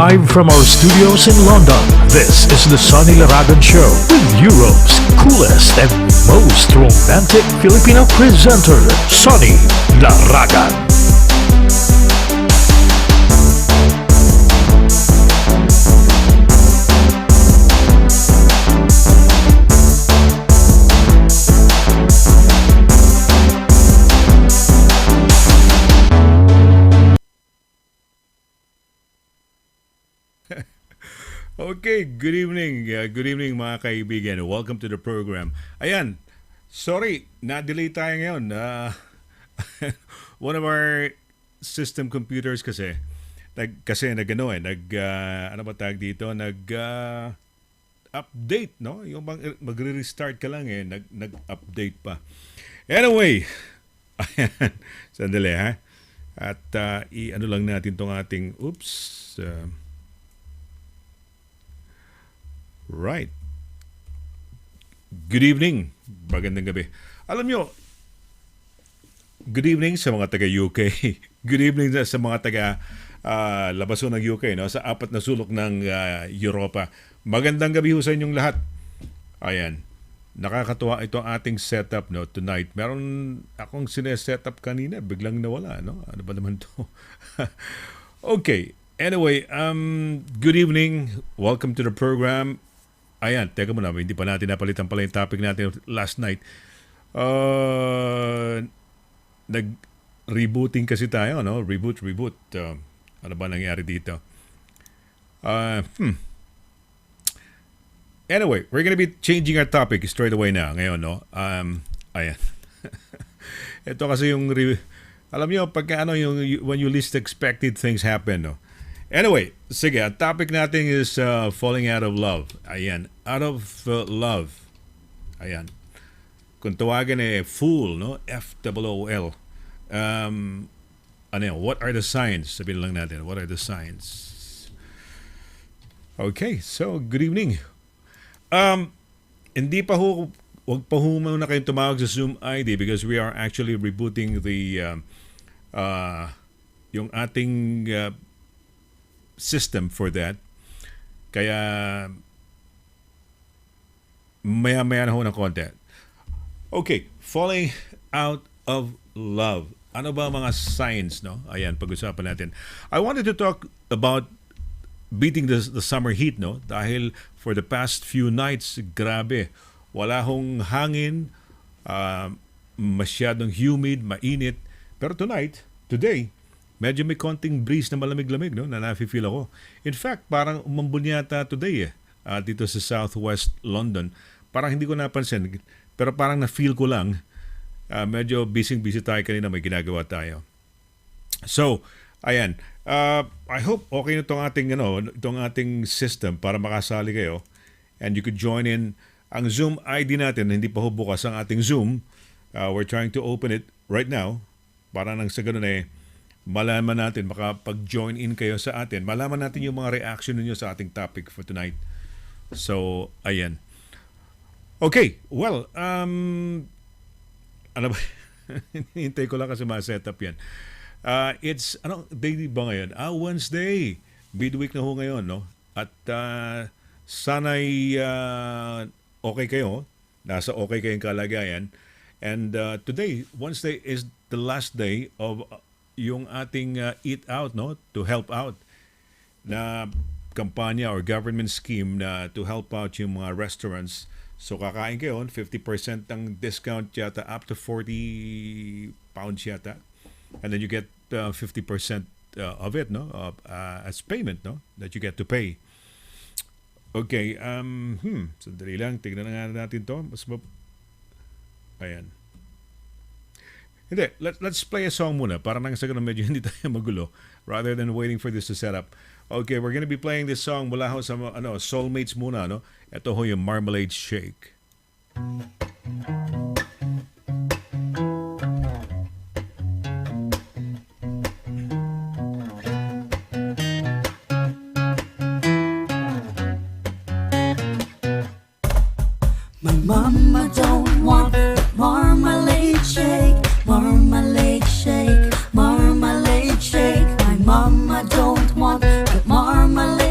Live from our studios in London, this is the Sonny LARAGAN Show with Europe's coolest and most romantic Filipino presenter, Sonny LARAGAN. Okay, good evening. Good evening mga kaibigan. Welcome to the program. Ayan, sorry, na-delay tayo ngayon. One of our system computers kasi, ano ba tag dito? Update, no? Yung magre-restart ka lang nag-update pa. Anyway, ayan, sandali ha. At i-ano lang natin tong ating, right. Good evening. Magandang gabi. Alam nyo, good evening sa mga taga-UK. Good evening sa mga taga-labaso ng UK, no? Sa apat na sulok ng Europa. Magandang gabi ho sa inyong lahat. Ayan. Nakakatuwa ito ating setup, no, tonight. Meron akong sineset up kanina, biglang nawala, no? Ano ba naman to? Okay. Anyway, good evening. Welcome to the program. Ayan, teka muna, hindi pa natin napalitan pala yung topic natin last night. Nag-rebooting kasi tayo, no? Reboot. Ano ba nangyari dito? Anyway, we're gonna be changing our topic straight away na ngayon, no? Ayan. Ito kasi yung, alam niyo, pagka when you least expected things happen, no? Anyway, sige, ang topic natin is falling out of love. Ayan, out of love. Ayan. Kung tawagan fool, no? F-O-O-L. Ano yun? What are the signs? Sabihin lang natin, what are the signs? Okay, so good evening. Hindi pa ho, wag pa ho muna kayong tumawag sa Zoom ID because we are actually rebooting the yung ating system for that. Kaya maya-maya na ho ng konti. Okay, falling out of love. Ano ba mga signs, no? Ayan, pag-usapan natin. I wanted to talk about beating the summer heat, no? Dahil for the past few nights, grabe. Wala hong hangin, masyadong humid, mainit. Pero today, medyo may konting breeze na malamig-lamig, no? Na nafe-feel ako. In fact, parang umambon yata today dito sa Southwest London. Parang hindi ko napansin, pero parang na-feel ko lang. Medyo busy tayo kanina, may ginagawa tayo. So, ayan. I hope okay na itong ating system para makasali kayo. And you could join in. Ang Zoom ID natin, hindi pa ho bukas ang ating Zoom. We're trying to open it right now. Para nang sa ganun malaman natin, makapag-join in kayo sa atin. Malaman natin yung mga reaction ninyo sa ating topic for tonight. So, ayan. Okay, well, ano ba? Hintay ko lang kasi ma-setup yan. It's, day ba ngayon? Wednesday. Midweek na ho ngayon, no? At sana'y okay kayo. Nasa okay kayong kalagayan. And today, Wednesday, is the last day of yung ating Eat Out, no, to help out na kampanya or government scheme na to help out yung mga restaurants. So kakain kayo, 50% ang discount yata, up to 40 pounds yata. And then you get 50% of it, no, as payment, no, that you get to pay. Okay, sandali lang, tignan na nga natin to. Ayan. Hindi, let's play a song muna para nang sa ganun medyo hindi tayo magulo rather than waiting for this to set up. Okay, we're gonna be playing this song mula ho sa Soulmates muna, no? Ito ho yung Marmalade Shake. My mama don't want marmalade shake, marmalade shake, marmalade shake. My mama don't want marmalade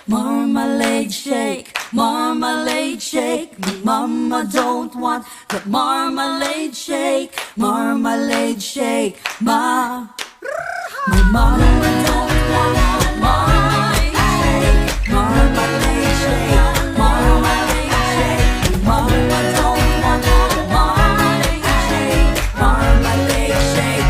marmalade shake, marmalade shake. My mama don't want that marmalade shake, marmalade shake. My mama don't want that marmalade shake, marmalade shake, marmalade shake. My mama don't want that marmalade shake, marmalade shake.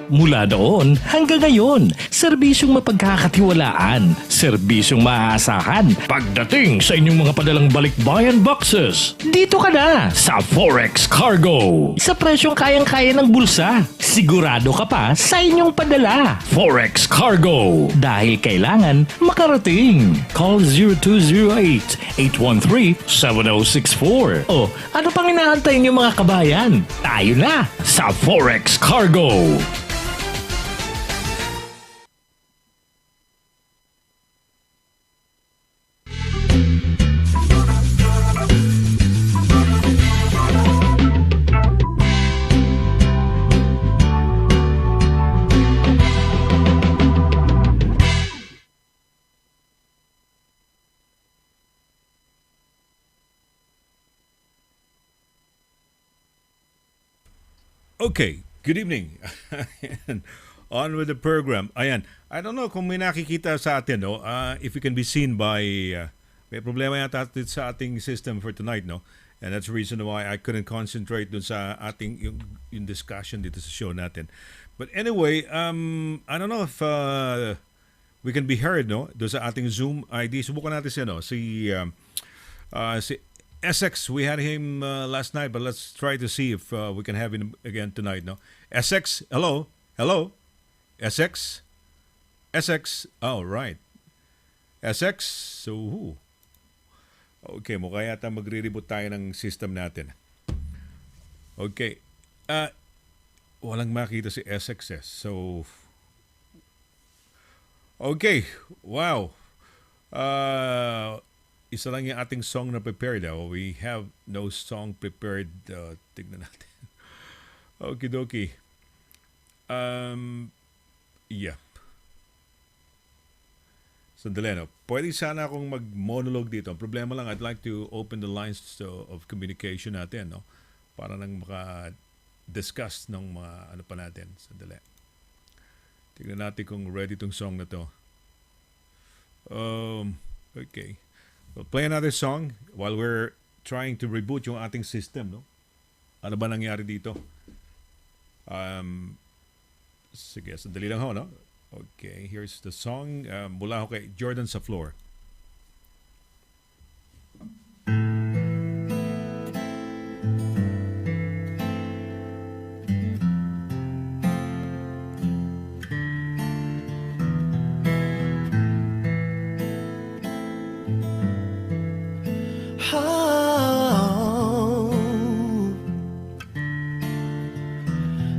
Mula noon hanggang ngayon, serbisyong mapagkakatiwalaan, serbisyong maaasahan pagdating sa inyong mga padalang balikbayan boxes. Dito ka na sa Forex Cargo. Sa presyong kayang-kaya ng bulsa, sigurado ka pa sa inyong padala. Forex Cargo. Dahil kailangan makarating. Call 0208-813-7064. O ano pang inaantay niyo mga kabayan? Tayo na sa Forex Cargo. Okay, good evening. And on with the program. Ayan, I don't know kung may nakikita sa atin, no? If we can be seen by... may problema yata sa ating system for tonight, no? And that's the reason why I couldn't concentrate dun sa ating yung discussion dito sa show natin. But anyway, I don't know if we can be heard, no? Doon sa ating Zoom ID. Subukan natin siya, no? Si SX, we had him last night, but let's try to see if we can have him again tonight, no? SX, hello? Hello? SX? SX, oh, right. SX, so, okay, mukha yata magre-reboot tayo ng system natin. Okay. Walang makita si SX, so, okay, wow. Isa lang yung ating song na prepared. We have no song prepared. Tignan natin. Okidoki. Yeah. Sandali, no? Pwede sana akong mag-monologue dito. Ang problema lang, I'd like to open the lines of communication natin, no? Para nang maka-discuss ng mga ano pa natin. Sandali. Tignan natin kung ready tong song na to. Okay. We'll play another song while we're trying to reboot yung ating system, no? Ano ba nangyari dito? Sige, sandali lang ho, no? Okay, here's the song. Mula ho kay Jordan sa Floor. Oh,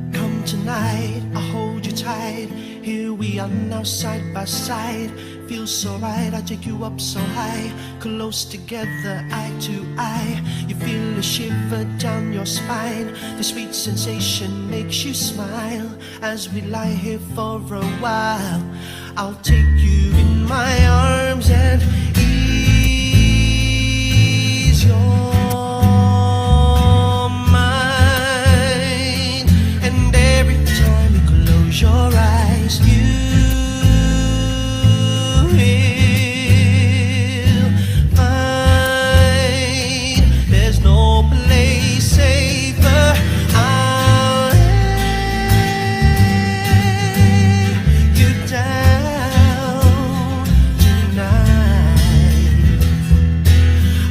come tonight, I'll hold you tight. Here we are now side by side. Feels so right, I take you up so high. Close together, eye to eye. You feel a shiver down your spine. The sweet sensation makes you smile. As we lie here for a while, I'll take you in my arms and ease your mind. And every time you close your eyes, you will find there's no place safer. I'll lay you down tonight.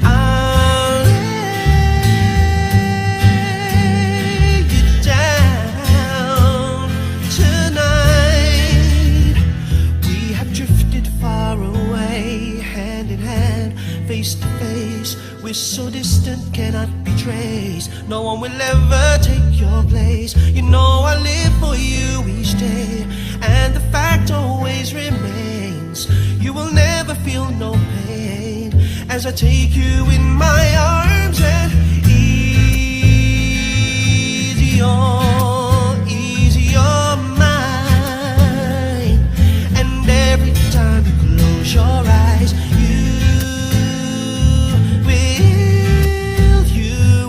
I'll lay you down tonight. We have drifted far away, hand in hand, face to face. We're so distant, cannot be traced. No one will ever take your place. You know I live for you each day, and the fact always remains, you will never feel no pain as I take you in my arms and ease your mind. And every time you close your eyes, you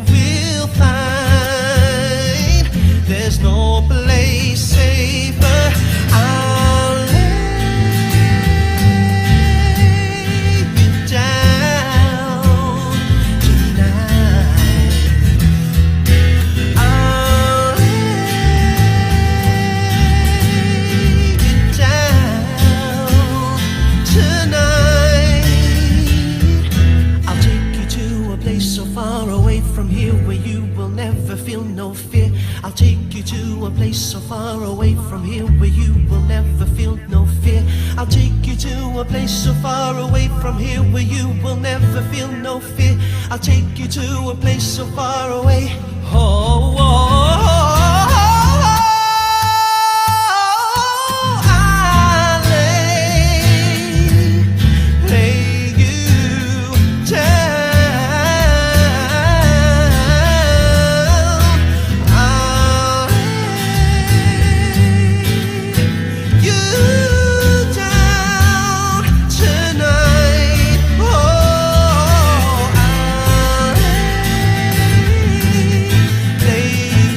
will find there's no place safer. I'll lay you down tonight. I'll lay you down tonight. I'll take you to a place so far away from here where you will never feel no fear. I'll take you to a place so far away from here where you will never feel no fear. I'll take you to a place so far away from here where you will never feel no fear. I'll take you to a place so far away. Oh, oh, oh, I'll lay you down. I'll lay you down tonight. Oh, I'll lay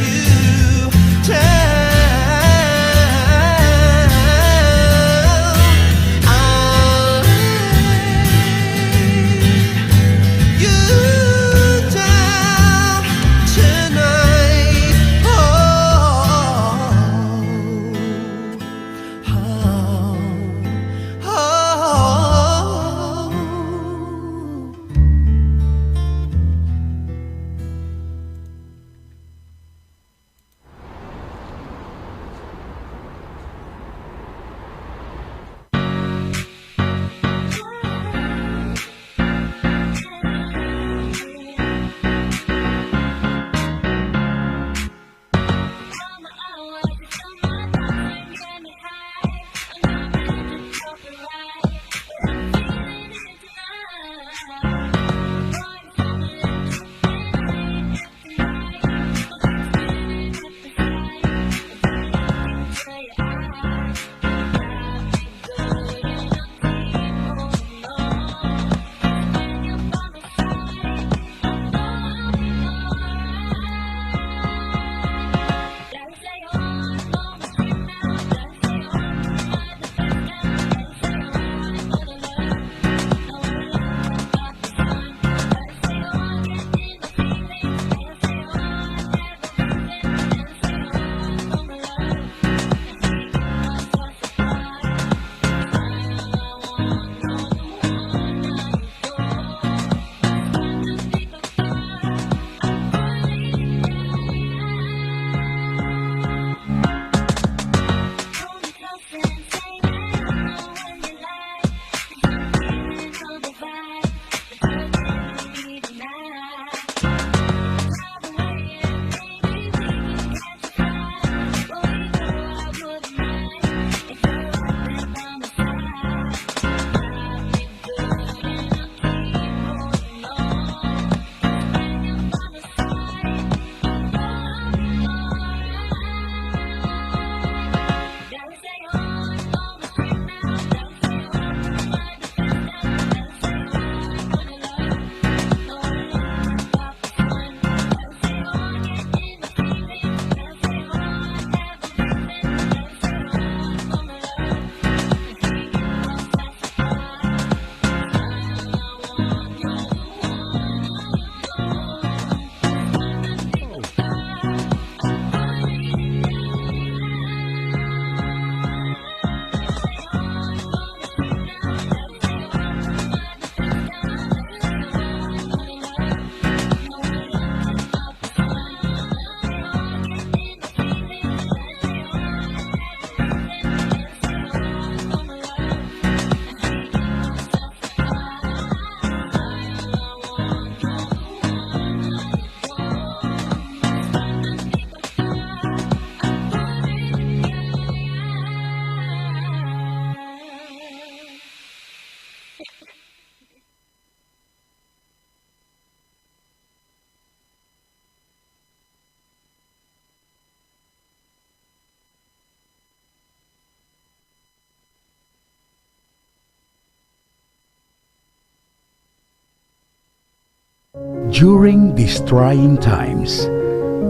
During these trying times,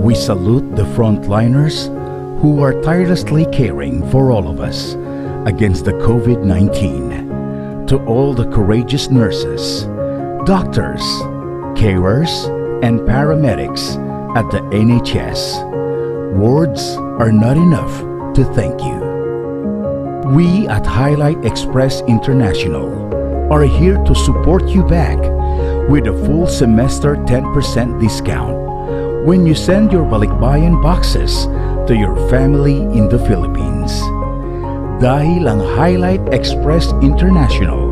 we salute the frontliners who are tirelessly caring for all of us against the COVID-19. To all the courageous nurses, doctors, carers, and paramedics at the NHS, words are not enough to thank you. We at Highlight Express International are here to support you back with a full semester 10% discount when you send your balikbayan boxes to your family in the Philippines. Dahil ang Highlight Express International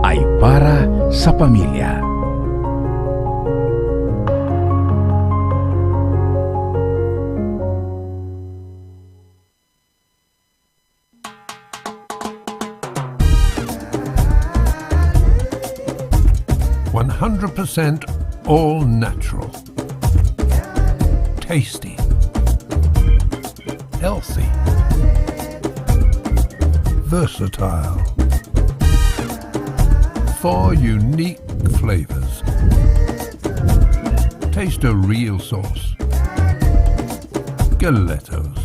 ay para sa pamilya. %100% all natural, tasty, healthy, versatile. 4 unique flavors. Taste a real sauce. Galettos.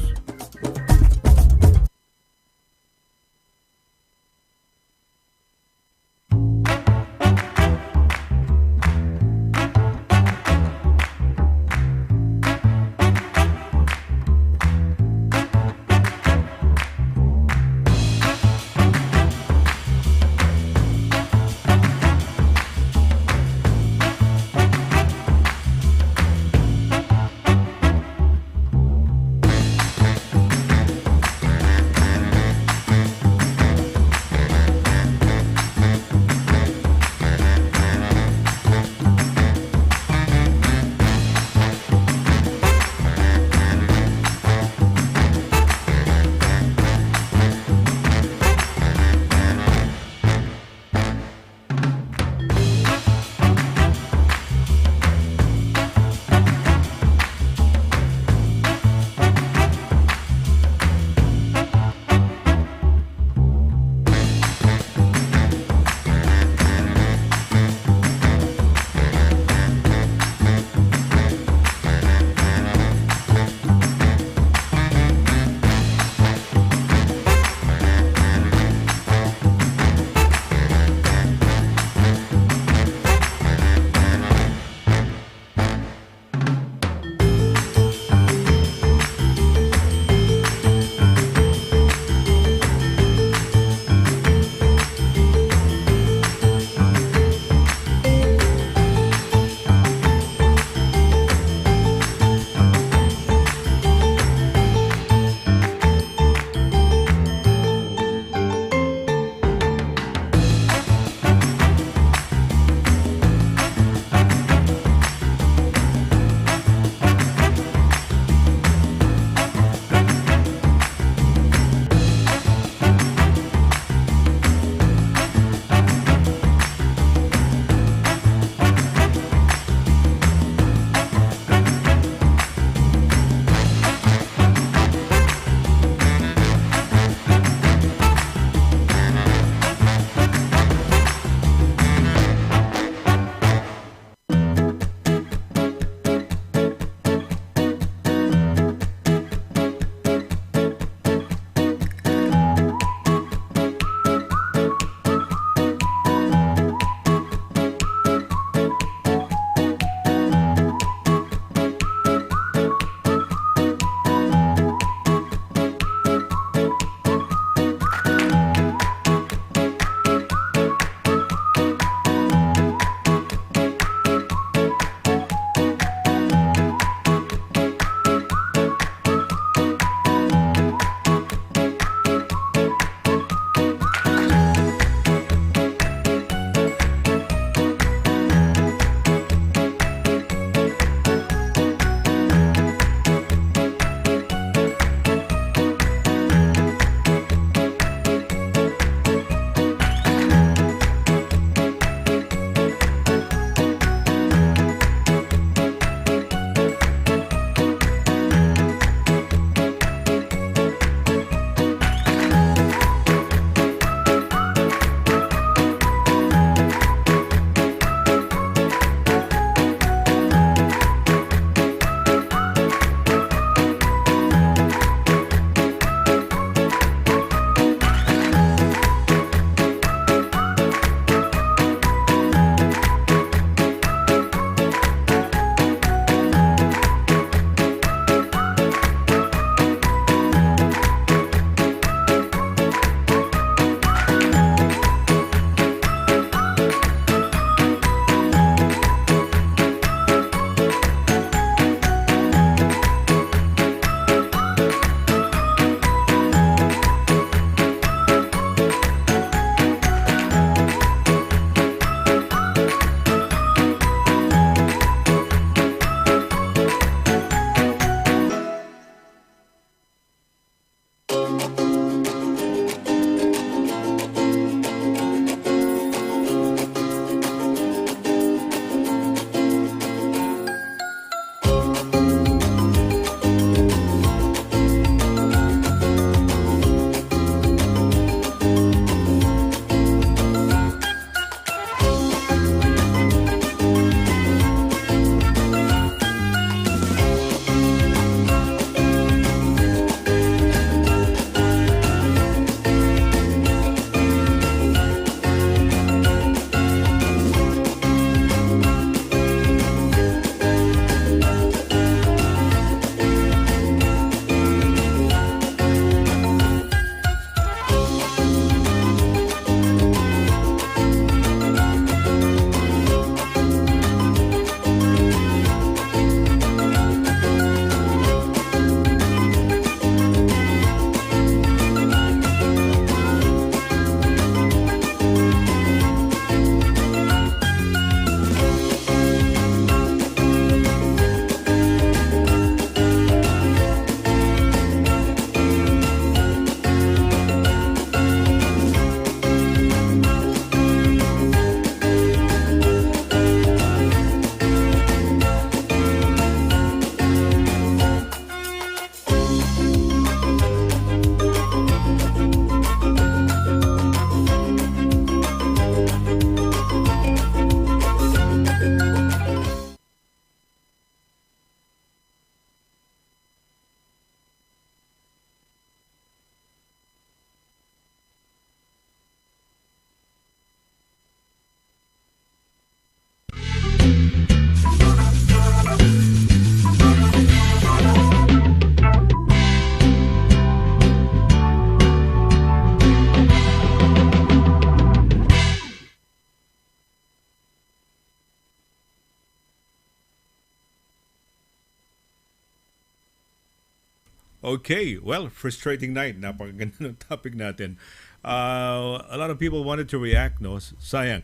Okay, well, frustrating night. Napakaganda ng topic natin. A lot of people wanted to react, no? Sayang.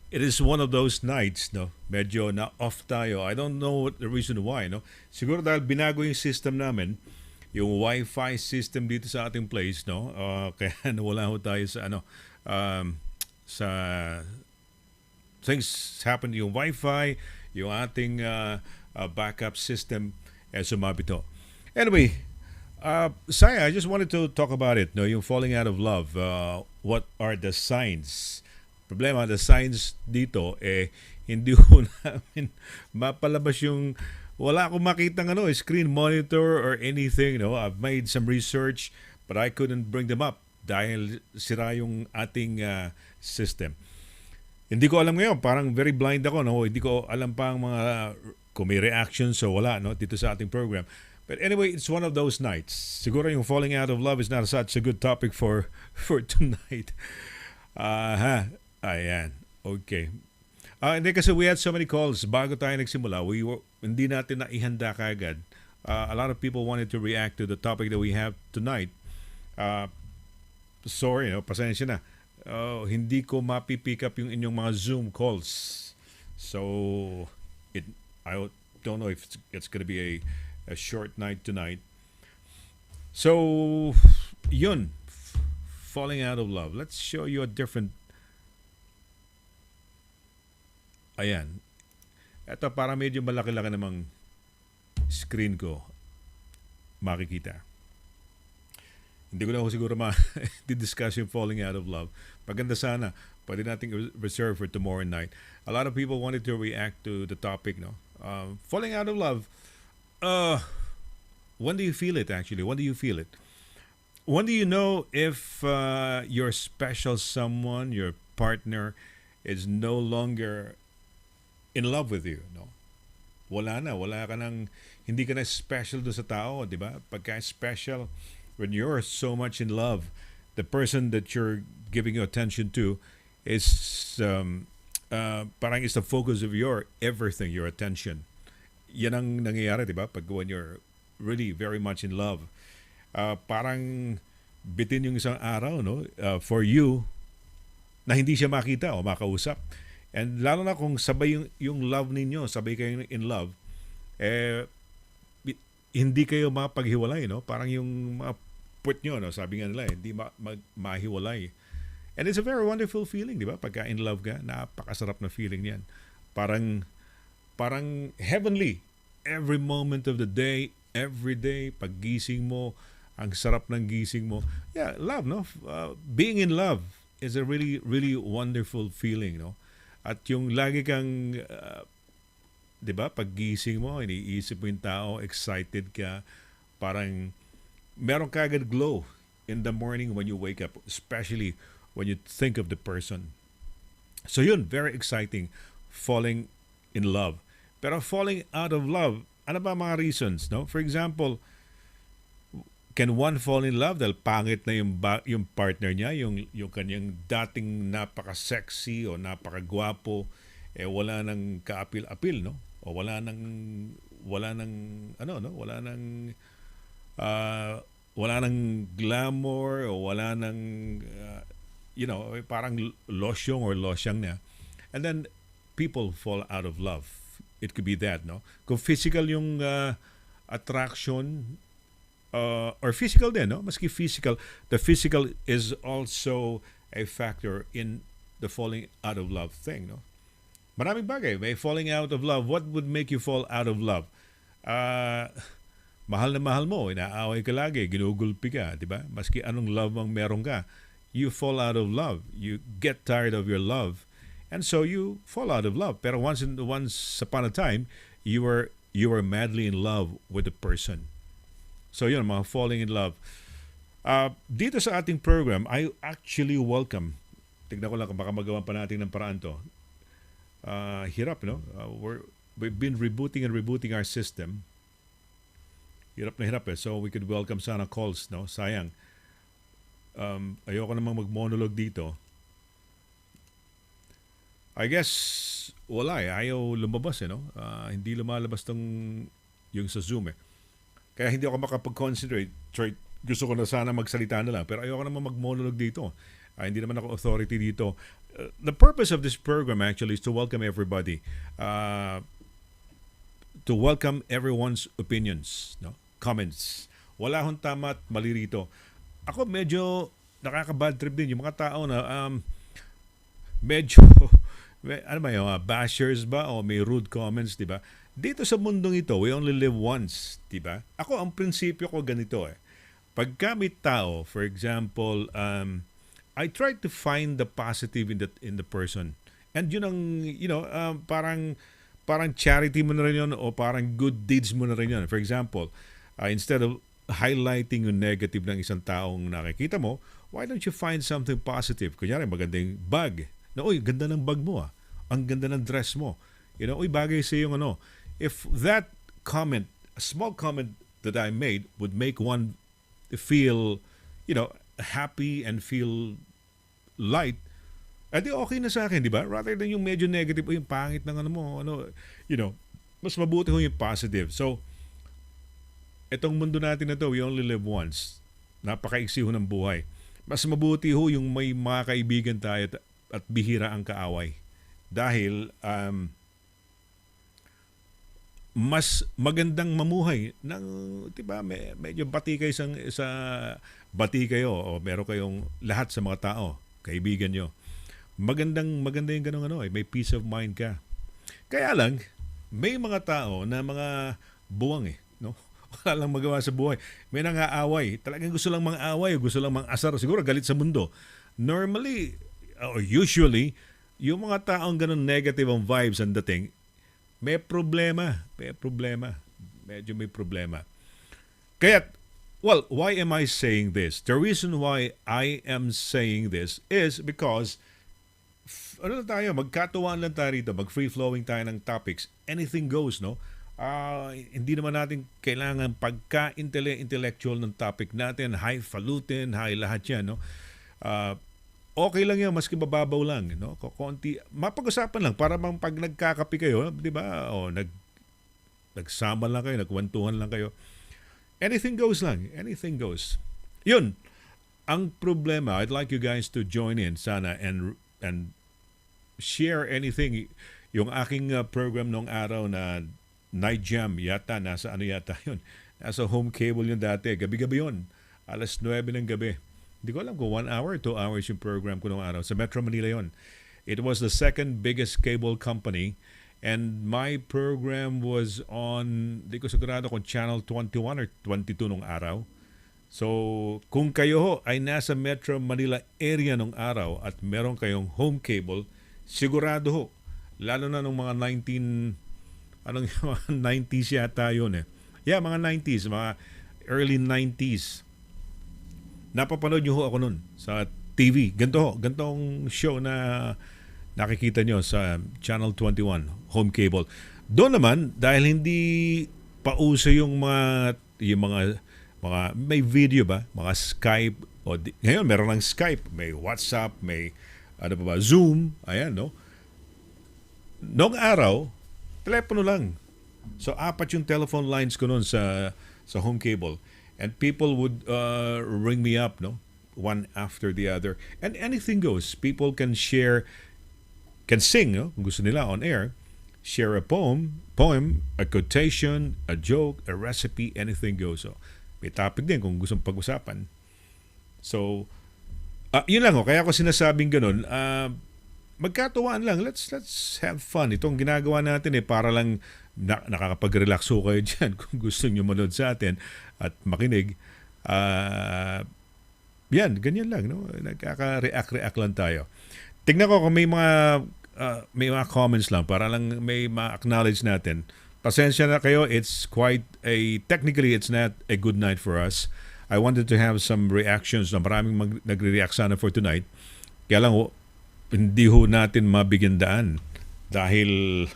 It is one of those nights, no? Medyo na off tayo. I don't know what the reason why, no? Siguro dahil binago yung system namin, yung Wi-Fi system dito sa ating place, no? Kaya nawala ho tayo sa sa things happened yung Wi-Fi, yung ating backup system, sumabito. Anyway, Saya, I just wanted to talk about it. No, yung falling out of love. What are the signs? Problema, the signs dito, hindi ko namin mapalabas yung wala akong makitang screen monitor or anything. No, I've made some research, but I couldn't bring them up dahil sira yung ating system. Hindi ko alam ngayon, parang very blind ako, no? Hindi ko alam pa ang mga kung may reactions o wala, no, dito sa ating program. But anyway, it's one of those nights. Siguro yung falling out of love is not such a good topic for tonight. Ayan. Okay. Hindi kasi we had so many calls bago tayo nagsimula. Hindi natin naihanda kaagad. A lot of people wanted to react to the topic that we have tonight. Sorry, no, pasensya na. Hindi ko mapipick up yung inyong mga Zoom calls. So, I don't know if it's going to be a short night tonight. So, yun. Falling out of love. Let's show you a different... Ayan. Ito, para medyo malaki-laki namang screen ko. Makikita. Hindi ko na ako siguro di-discuss yung falling out of love. Maganda sana. Pwede nating reserve for tomorrow night. A lot of people wanted to react to the topic, no? Falling out of love. When do you feel it, actually? When do you feel it? When do you know if your special someone, your partner, is no longer in love with you, no? Wala ka nang, hindi ka na special do sa tao, di ba? Pagka special, when you're so much in love, the person that you're giving your attention to is parang is the focus of your everything, your attention. Yan ang nangyayari, di ba? Pag when you're really very much in love, parang bitin yung isang araw, no? For you, na hindi siya makita o makausap. And lalo na kung sabay yung love ninyo, sabay kayo in love, hindi kayo mapaghiwalay, no? Parang yung mga put nyo, no? Sabi nga nila, hindi mahiwalay. And it's a very wonderful feeling, di ba? Pagka in love ka, napakasarap na feeling yan. Parang heavenly. Every moment of the day, every day, paggising mo, ang sarap ng gising mo. Yeah, love, no? Being in love is a really, really wonderful feeling, no? At yung lagi kang, di ba, paggising mo, iniisip mo yung tao, excited ka, parang meron ka agad glow in the morning when you wake up, especially when you think of the person. So yun, very exciting, falling in love. Pero falling out of love, ano ba mga reasons, no? For example, can one fall in love dahil pangit na yung partner niya, yung kanyang dating napaka-sexy o napaka-gwapo, wala nang kaapil-apil, no? O wala nang wala nang glamour o wala nang parang losyong or losyang na. And then people fall out of love. It could be that, no? Kung physical yung attraction or physical din, no? Maski physical, the physical is also a factor in the falling out of love thing, no? Maraming bagay. May falling out of love. What would make you fall out of love? Mahal na mahal mo, inaaway ka lagi, ginugulpi ka, di ba? Maski anong love ang meron ka, you fall out of love. You get tired of your love. And so you fall out of love. Pero once upon a time, you were madly in love with the person. So yun, mga falling in love. Dito sa ating program, I actually welcome. Tignan ko lang kung baka magawa pa natin ng paraan to. Hirap, no? We've been rebooting our system. Hirap na hirap eh. So we could welcome sana calls, no? Sayang. Ayoko namang mag-monologue dito. I guess wala eh. Ayaw lumabas eh, no? Hindi lumalabas yung sa Zoom eh. Kaya hindi ako makapag-concentrate. Gusto ko na sana magsalita na lang. Pero ayoko naman mag-monologue dito. Hindi naman ako authority dito. The purpose of this program actually is to welcome everybody. To welcome everyone's opinions, no? Comments. Wala hong tama at mali rito. Ako medyo nakaka-bad trip din yung mga tao na medyo ano ba yun, bashers ba o may rude comments, di ba? Dito sa mundong ito, we only live once, di ba? Ako, ang prinsipyo ko ganito eh. Pagka may tao, for example, I try to find the positive in the person. And yun ang, parang charity mo na rin yun o parang good deeds mo na rin yun. For example, instead of highlighting yung negative ng isang taong nakikita mo, why don't you find something positive? Kunyari, maganda yung bag. Uy, ganda ng bag mo ah. Ang ganda ng dress mo. Uy, bagay sa yung ano. If that comment, a small comment that I made would make one feel, happy and feel light, edi okay na sa akin, di ba? Rather than yung medyo negative, yung pangit ng ano mo, mas mabuti ho yung positive. So, etong mundo natin na to, we only live once. Napakaiksi ho ng buhay. Mas mabuti ho yung may mga kaibigan tayo at bihira ang kaaway. Dahil, mas magandang mamuhay ng, diba, medyo bati kayo bati kayo o meron kayong lahat sa mga tao, kaibigan nyo. Maganda yung ganun may peace of mind ka. Kaya lang, may mga tao na mga buwang no? Wala lang magawa sa buhay. May nangaaway. Talagang gusto lang mang-away, gusto lang mang-asar. Siguro galit sa mundo. Normally, or usually, yung mga taong ganun negative ang vibes ang dating, may problema. Medyo may problema. Kaya, well, why am I saying this? The reason why I am saying this is because magkatuwaan lang tayo rito, mag-free-flowing tayo ng topics. Anything goes, no? Hindi naman natin kailangan pagka-intellectual ng topic natin, highfalutin, high lahat yan, no? Okay lang yan, maski mababaw lang, no? Konti, mapag-usapan lang para bang pag nagkakape kayo, di ba? O nagsama lang kayo, nagkwentuhan lang kayo. Anything goes lang, anything goes. Yun, ang problema, I'd like you guys to join in sana and share anything. Yung aking program nung araw na Night Jam yata, nasa yun? Nasa home cable yun dati, gabi-gabi yun. Alas 9 ng gabi. Hindi ko alam kung 1 hour, 2 hours yung program ko nung araw. Sa Metro Manila yon. It was the second biggest cable company and my program was on, di ko sigurado kung channel 21 or 22 nung araw. So, kung kayo ho ay nasa Metro Manila area nung araw at meron kayong home cable, sigurado ho, lalo na nung mga 90s yata yun eh. Yeah, mga 90s, mga early 90s. Napapanood nyo ho ako nun sa TV. Gantong show na nakikita nyo sa Channel 21, home cable. Doon naman, dahil hindi pauso yung mga may video ba? Mga Skype. Ngayon, meron ng Skype. May WhatsApp, may Zoom. Ayan, no? Noong araw, telepono lang. So, 4 yung telephone lines ko noon sa home cable. And people would ring me up, no? One after the other. And anything goes. People can sing, no? Kung gusto nila on air. Share a poem, a quotation, a joke, a recipe, anything goes. So, may topic din kung gustong pag-usapan. So, yun lang, kaya ako sinasabing ganun, magkatuwaan lang, let's have fun. Itong ginagawa natin para lang nakakapag-relax ho kayo dyan kung gusto nyo manood sa atin at makinig. Yan, ganyan lang, no? Nagkaka-react lang tayo. Tignan ko kung may mga comments lang para lang may ma-acknowledge natin. Pasensya na kayo, technically it's not a good night for us. I wanted to have some reactions na maraming nagre-react sana for tonight. Kaya lang, hindi ho natin mabigyan daan dahil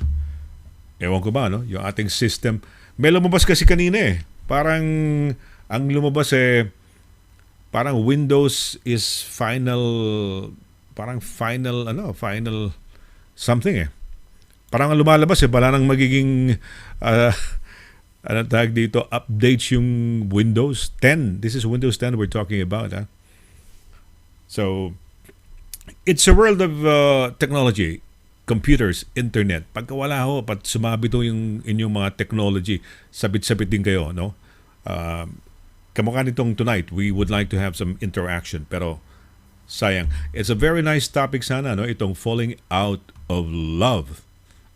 ewan ko ba, no? Yung ating system. May lumabas kasi kanina Parang, ang lumabas parang Windows is final something Parang ang lumalabas wala nang magiging ano tag dito, updates yung Windows 10. This is Windows 10 we're talking about. So, it's a world of technology, computers, internet. Pagka wala ho, pat sumabi to yung inyong mga technology, sabit-sabit din kayo, no? Kamukha nitong tonight, we would like to have some interaction, pero sayang. It's a very nice topic sana, no? Itong falling out of love.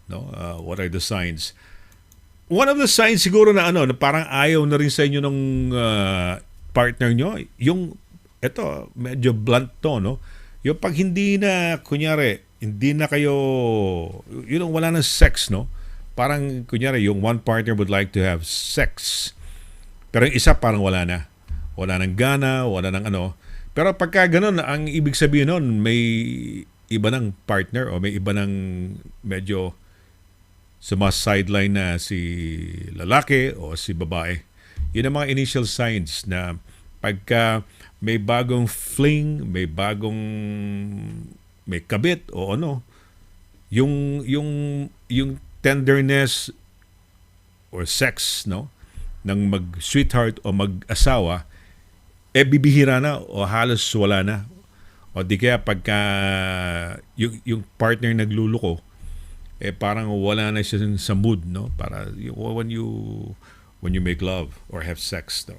No? What are the signs? One of the signs siguro na ano, na parang ayaw na rin sa inyo ng partner nyo, yung, eto, medyo blunt to, no? Yung pag hindi na, kunyari, hindi na kayo, yun wala na sex, no? Parang, kunyari, yung one partner would like to have sex. Pero yung isa parang wala na. Wala nang gana, wala nang ano. Pero pagka ganun, ang ibig sabihin nun, may iba ng partner o may iba ng medyo sumasideline na si lalaki o si babae. Yun ang mga initial signs na pagka may bagong fling, may bagong may kabit o ano, yung tenderness or sex, no, ng mag-sweetheart o mag-asawa, bibihira na o halos wala na. O di kaya pagka yung partner nagluluko, parang wala na siya sa mood, no? Para when you make love or have sex, no?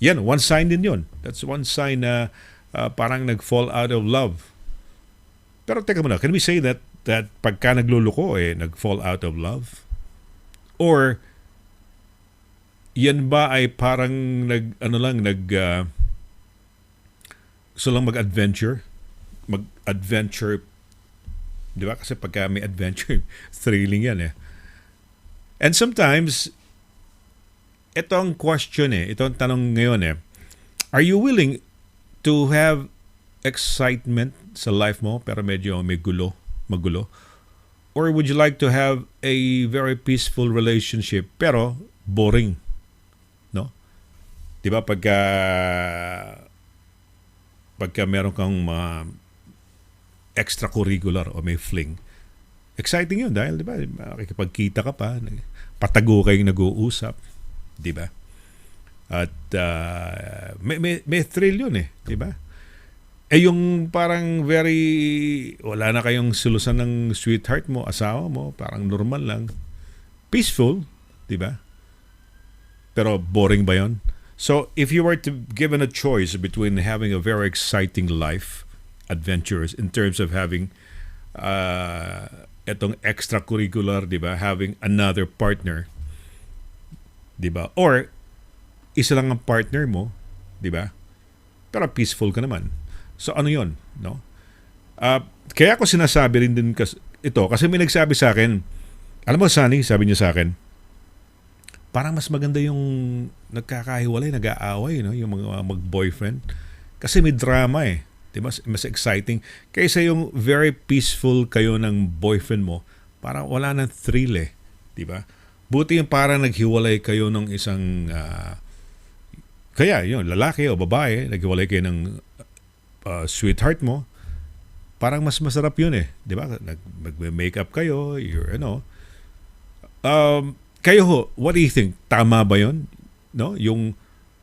Yan, one sign din yun. That's one sign na parang nag-fall out of love. Pero teka muna, can we say that pagka nagluluko, nag-fall out of love? Or yan ba ay parang gusto lang mag-adventure? Mag-adventure, di ba? Kasi pagka may adventure, thrilling yan And sometimes, ito ang question ito ang tanong ngayon are you willing to have excitement sa life mo pero medyo may magulo? Or would you like to have a very peaceful relationship pero boring? No? Di ba pagka meron kang mga extracurricular o may fling, exciting yun dahil, di ba, makikipagkita ka pa, patago kayong nag-uusap, di ba? At may thrill yun di ba? Yung parang wala na kayong solusan ng sweetheart mo, asawa mo, parang normal lang, peaceful, di ba? Pero boring ba yun? So, if you were to given a choice between having a very exciting life, adventurous, in terms of having etong extracurricular, di ba? Having another partner, di ba? Or, isa lang ang partner mo, di ba? Pero peaceful ka naman. So, ano yon, no? Kaya ako sinasabi rin din ito, kasi may nagsabi sa akin, alam mo, Sonny, sabi niya sa akin, parang mas maganda yung nagkakahiwalay, nag-aaway, no? Yung mga mag-boyfriend. Kasi may drama diba? Mas exciting. Kaysa yung very peaceful kayo ng boyfriend mo, parang wala nang thrill diba? Buti yung parang naghiwalay kayo ng isang, kaya yun, lalaki o babae, naghiwalay kayo ng sweetheart mo, parang mas masarap yun diba? Mag-makeup kayo, kayo ho, what do you think? Tama ba yun? No? Yung,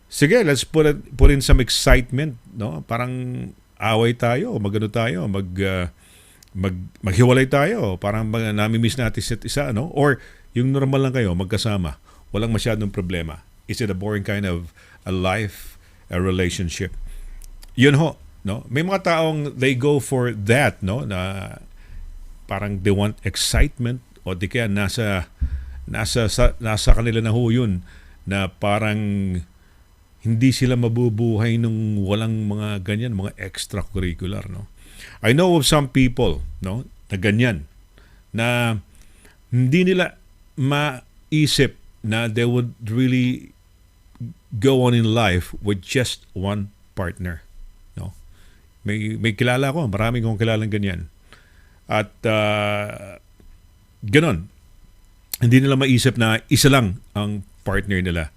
sige, let's put in some excitement, no? Parang away tayo, magano tayo, maghiwalay tayo, parang nami-miss natin isa't isa, no? Or yung normal lang kayo, magkasama, walang masyadong problema. Is it a boring kind of a life, a relationship? Yun ho, no? May mga taong they go for that, no? Na parang they want excitement o di kaya nasa kanila na ho yun na parang hindi sila mabubuhay nung walang mga ganyan, mga extracurricular, no? I know of some people, no, na ganyan, na hindi nila maisip na they would really go on in life with just one partner, no? May kilala ko, maraming kong kilalang ganyan. At ganon, hindi nila maisip na isa lang ang partner nila.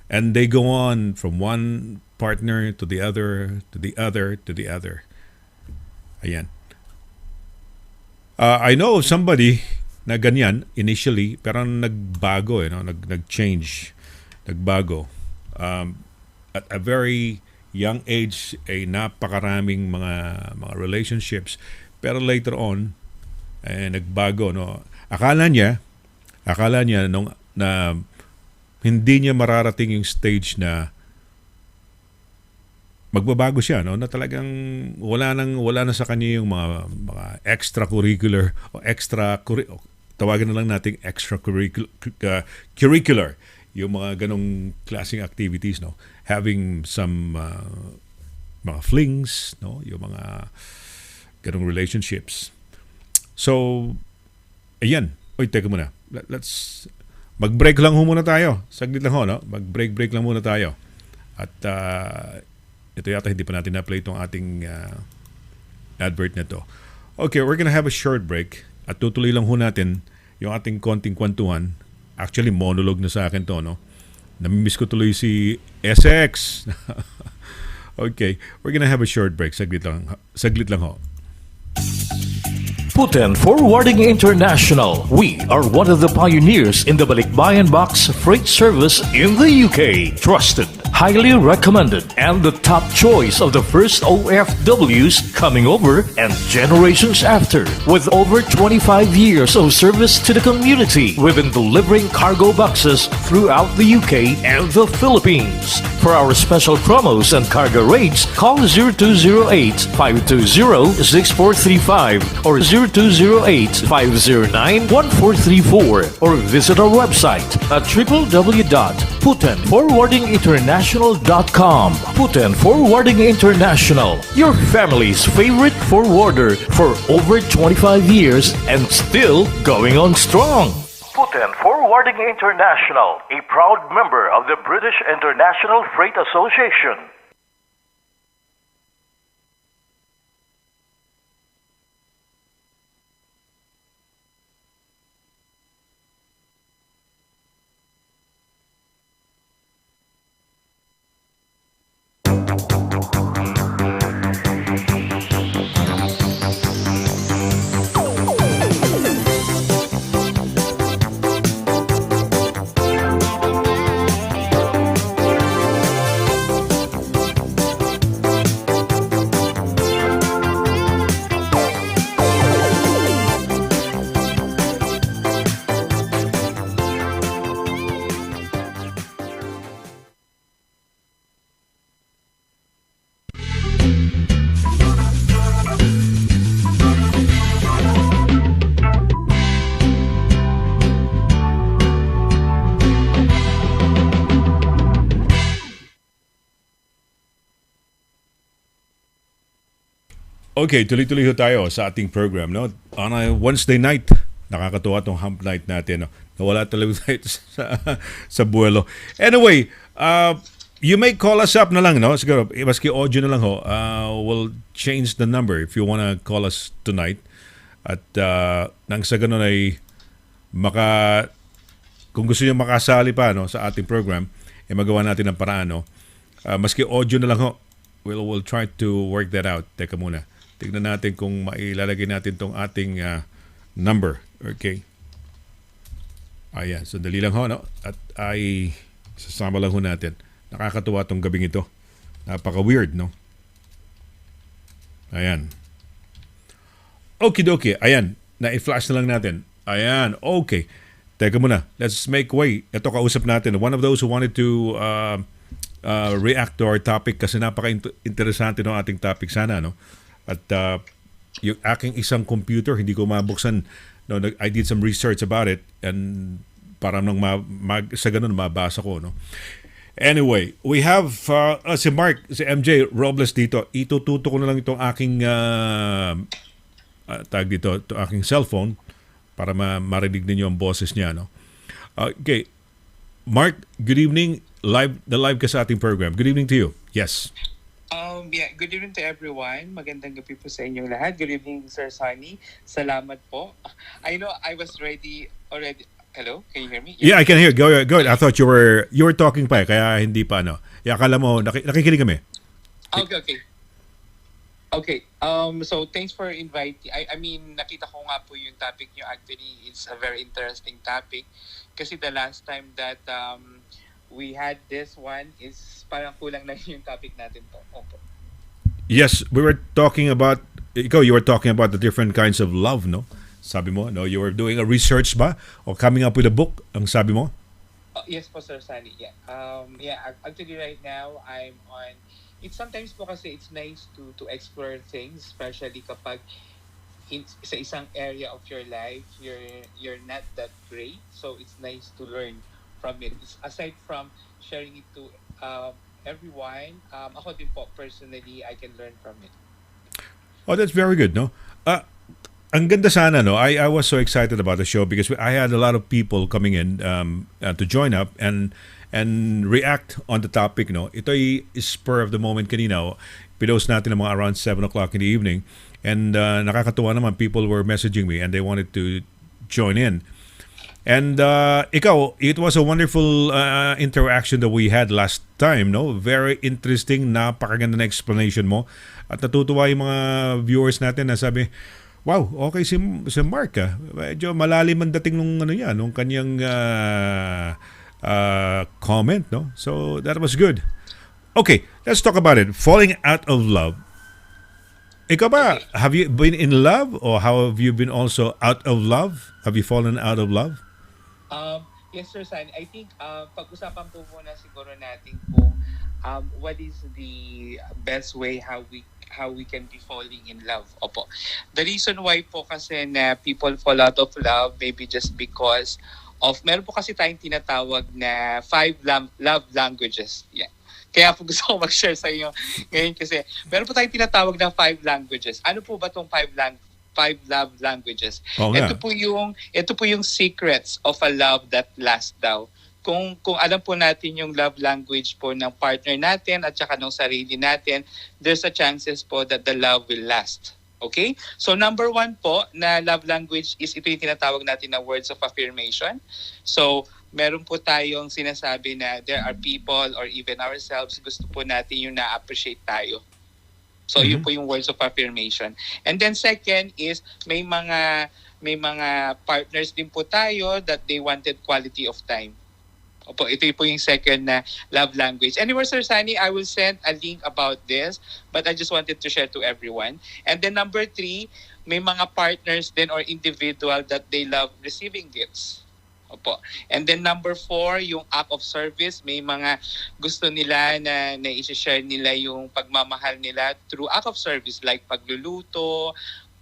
And they go on from one partner to the other, to the other, to the other. Ayan. I know of somebody na ganyan initially, pero nagbago, nag-change. nagbago. At a very young age ay napakaraming mga relationships, pero later on nagbago, no. Akala niya nung na hindi niya mararating yung stage na magbabago siya, no, na talagang wala na sa kanya yung mga extracurricular o tawagan na lang nating curricular, yung mga ganong klaseng activities, no, having some mga flings, no, yung mga ganong relationships. So ayan, teka muna, let's mag-break lang muna tayo, saglit lang ho, no, mag-break lang muna tayo. At ito yata hindi pa natin na-play itong ating advert na to. Okay, we're gonna have a short break at tutuloy lang ho natin yung ating konting kwentuhan. Actually, monologue na sa akin to, no? Namimiss ko tuloy si SX. Okay, we're gonna have a short break. Saglit lang ho. Putin Forwarding International. We are one of the pioneers in the Balikbayan Box freight service in the UK. Trusted, highly recommended, and the top choice of the first OFWs coming over and generations after. With over 25 years of service to the community, we've been delivering cargo boxes throughout the UK and the Philippines. For our special promos and cargo rates, call 0208-520-6435 or 0208-509-1434 or visit our website at www.putinforwardinginternational.com. Putin Forwarding International, your family's favorite forwarder for over 25 years and still going on strong. Putin Forwarding International, a proud member of the British International Freight Association. Okay, tuloy-tuloy ho tayo sa ating program, no? On a Wednesday night, nakakatuwa tong hump night natin, no? Nawala talaga tayo sa buwelo. Anyway, you may call us up na lang, no? Siguro, maski audio na lang ho. We'll change the number if you wanna call us tonight. At nang sa ganun ay kung gusto niyo makasali pa, no, sa ating program, magawa natin ng paraan, no? Maski audio na lang ho. We'll try to work that out. Teka muna. Tignan natin kung mailalagay natin tong ating number. Okay. Ayan. So, dali lang ho, no? At ay sasama lang ho natin. Nakakatuwa tong gabing ito. Napaka-weird, no? Ayan. Okidoki. Ayan. Na-flash na lang natin. Ayan. Okay. Teka muna. Let's make way. Ito kausap natin. One of those who wanted to react to our topic kasi napaka-interesante ng ating topic sana, no? At yung aking isang computer, hindi ko mabuksan. No, I did some research about it and para nang sa ganun mabasa ko, no? Anyway, we have si Mark, si MJ Robles dito. Itututo ko na lang itong aking tag dito, to aking cellphone para marinig ninyo ang boses niya, no? Okay. Mark, good evening. Live ka sa ating program. Good evening to you. Yes. Good evening to everyone. Magandang gabi po sa inyong lahat. Good evening, Sir Sonny. Salamat po. I know I was ready already. Hello? Can you hear me? Yeah, I can hear. Go ahead. I thought you were talking pa kaya hindi pa, no? Akala mo nakikinig kami. Okay. So thanks for inviting. I mean, nakita ko nga po yung topic nyo. Actually, it's a very interesting topic. Kasi the last time that we had this one is parang kulang na yung topic natin po. Opo. Yes, we were talking about, ikaw, you were talking about the different kinds of love, no? Sabi mo, no? You were doing a research ba? Or coming up with a book, ang sabi mo? Oh, yes po, Sir Sunny. Yeah. Actually right now I'm on it's sometimes po kasi it's nice to explore things, especially kapag sa isang area of your life you're not that great. So it's nice to learn from it. Aside from sharing it to everyone, ako din po personally I can learn from it. Oh, that's very good, no? Ang ganda sana, no? I was so excited about the show because I had a lot of people coming in to join up and react on the topic, no? Ito ay spur of the moment kanina. Oh. Pinost natin ng mga around 7 o'clock in the evening. And nakakatuwa naman, people were messaging me and they wanted to join in. And ikaw, it was a wonderful interaction that we had last time, no? Very interesting, napakaganda na explanation mo. At natutuwa yung mga viewers natin na sabi, wow, okay si Mark ah. Medyo malalim ang dating nung ano niya, nung kanyang comment, no? So that was good. Okay, let's talk about it. Falling out of love. Ikaw ba, have you been in love or how have you been also out of love? Have you fallen out of love? Yes, Sir San. I think pag-usapan po muna siguro natin kung what is the best way how we can be falling in love. Opo. The reason why po kasi na people fall out of love maybe just because of meron po kasi tayong tinatawag na love languages. Yeah. Kaya po gusto ko mag-share sa inyo ngayon kasi meron po tayong tinatawag na 5 languages. Ano po ba tong 5 love languages? Oo nga. Ito po yung secrets of a love that lasts daw. Kung alam po natin yung love language po ng partner natin at saka ng sarili natin, there's a chances po that the love will last. Okay? So number 1 po na love language is ito yung tinatawag natin na words of affirmation. So meron po tayong sinasabi na there are people or even ourselves gusto po natin yung na-appreciate tayo. So yun po yung words of affirmation. And then second is may mga partners din po tayo that they wanted quality of time. Opo, ito po yung second na love language. Anyway, Sir Sunny, I will send a link about this, but I just wanted to share to everyone. And then number 3, may mga partners din or individual that they love receiving gifts. Opo. And then number 4, yung act of service. May mga gusto nila na i-share nila yung pagmamahal nila through act of service like pagluluto,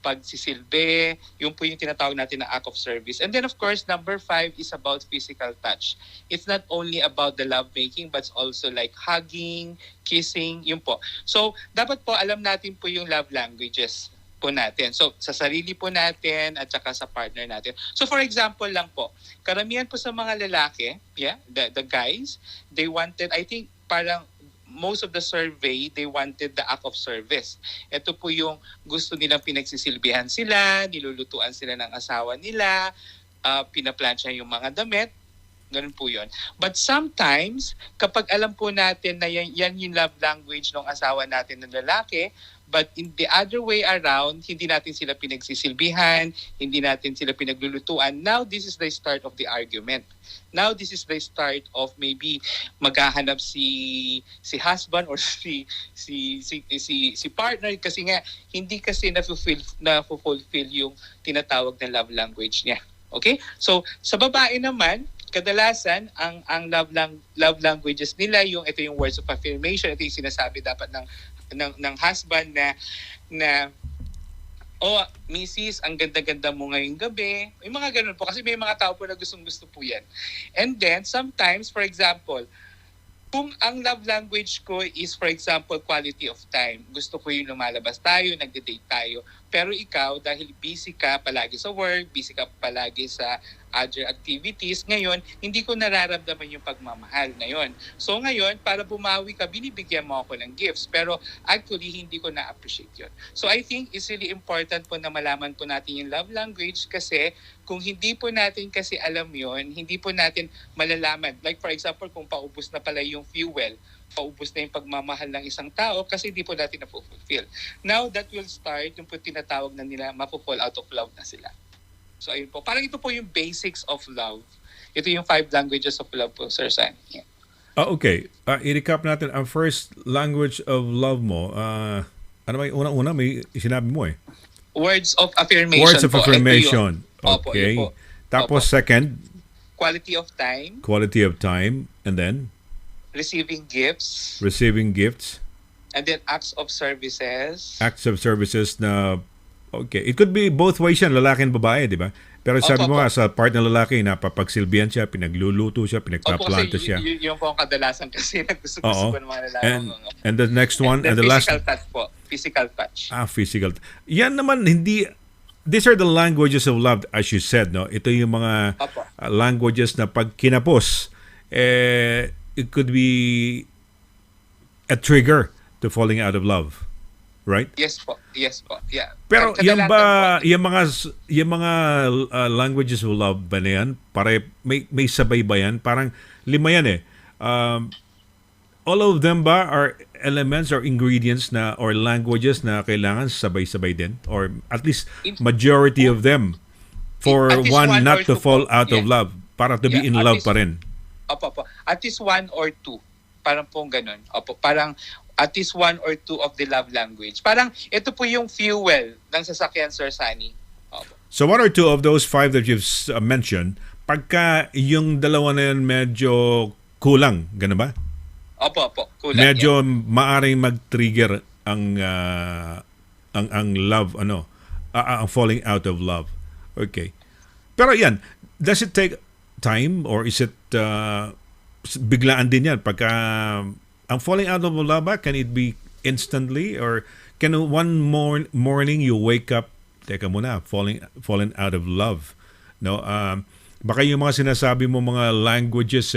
pagsisilbi. Yung po yung tinatawag natin na act of service. And then of course, number 5 is about physical touch. It's not only about the love making but also like hugging, kissing, yun po. So, dapat po alam natin po yung love languages po natin. So, sa sarili po natin at saka sa partner natin. So, for example lang po, karamihan po sa mga lalaki, the guys, they wanted, I think, parang most of the survey, they wanted the act of service. Ito po yung gusto nilang pinagsisilbihan sila, nilulutuan sila ng asawa nila, pinaplansya yung mga damit, ganun po yun. But sometimes, kapag alam po natin na yan yung love language ng asawa natin ng lalaki, but in the other way around, hindi natin sila pinagsisilbihan, hindi natin sila pinaglulutuan. Now, this is the start of the argument. Now, this is the start of maybe maghahanap si husband or si partner kasi nga hindi kasi na-fulfill yung tinatawag na love language niya. Okay? So, sa babae naman, kadalasan ang love languages nila ito yung words of affirmation, ito yung sinasabi dapat ng husband na oh, Mrs., ang ganda-ganda mo ngayong gabi. May mga ganun po kasi may mga tao po na gustong-gusto po yan. And then sometimes, for example, kung ang love language ko is, for example, quality of time. Gusto ko yung lumalabas tayo, nagde-date tayo. Pero ikaw, dahil busy ka palagi sa work, busy ka palagi sa other activities, ngayon, hindi ko nararamdaman yung pagmamahal ngayon. So ngayon, para bumawi ka, binibigyan mo ako ng gifts. Pero actually, hindi ko na-appreciate yun. So I think it's really important po na malaman po natin yung love language kasi kung hindi po natin kasi alam yon, hindi po natin malalaman. Like for example, kung paubos na pala yung fuel, paubos na yung pagmamahal ng isang tao kasi hindi po natin na-fulfill. Now, that will start yung po tinatawag na nila mapufall out of love na sila. So, ayun po. Parang ito po yung basics of love. Ito yung 5 languages of love po, Sir San. Yeah. Okay. I-recap natin ang first language of love mo. Ano ba yung unang-una? May sinabi mo eh. Words of affirmation Words of po. Ito affirmation. Opo, yun po. Okay. Tapos Opo. second, Quality of time, quality of time. And then, receiving gifts, receiving gifts. and then acts of services. Acts of services na, okay. It could be both ways yan, lalaki and babae, di ba? Pero sabi mo Opo, nga, sa part ng lalaki, napapagsilbihan siya, pinagluluto siya, Opo, pinagpaplanta kasi siya. yung po ang kadalasan kasi naggusto Oo. ko ng mga lalaki. And the next one, and And the last, physical touch po. Physical touch. physical. Yan naman, hindi, these are the languages of love, as you said, no? Ito yung mga Opo. languages na pag kinapos, it could be a trigger to falling out of love. Right? Yes po. Yes po. Yeah. Pero Kadalasan yan ba, po. yung mga languages of love ba na yan? May sabay ba yan? Parang 5 yan eh. All of them ba are elements or ingredients na or languages na kailangan sabay-sabay din? Or at least majority of them for At least one one not or to two fall po. out of Yeah. love? Para to be Yeah, in at love least- pa rin? Opo, opo. At least 1 or 2. Parang pong ganun. Opo, parang at least 1 or 2 of the love language. Parang ito po yung fuel ng sasakyan, Sir Sunny. Opo. So 1 or 2 of those 5 that you've mentioned, pagka yung dalawa na yun medyo kulang, gano'n ba? Opo, opo. Kulang Medyo yan. maaring mag-trigger ang love, ang falling out of love. Okay. Pero yan, does it take time or is it biglaan din yan? Pagka ang falling out of love ba, can it be instantly or can one morning you wake up, teka muna, falling out of love? No, baka yung mga sinasabi mo mga languages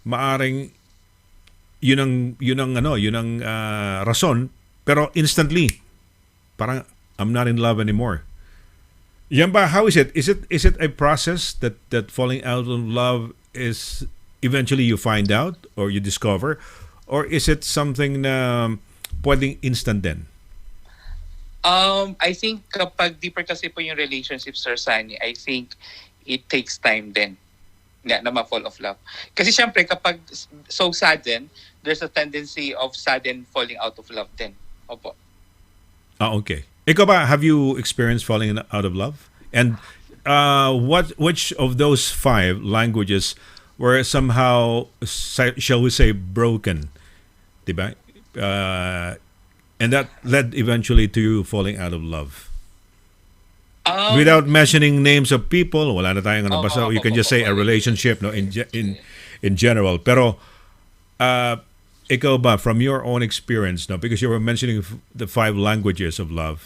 maaring yun ang rason, pero instantly parang I'm not in love anymore. Yan ba, how is it? Is it a process that falling out of love is eventually you find out or you discover, or is it something na pwedeng instant din? I think kapag deeper kasi po yung relationship, Sir Sunny, I think it takes time din na ma-fall of love. Kasi syempre kapag so sudden, there's a tendency of sudden falling out of love din. Opo. Okay. Ikaw ba, have you experienced falling out of love? And which of those 5 languages were somehow, shall we say, broken? Diba? And that led eventually to you falling out of love. Without mentioning names of people, wala na tayong basta you can just say a relationship, no, in general. Pero ikaw ba, from your own experience, no, because you were mentioning the 5 languages of love,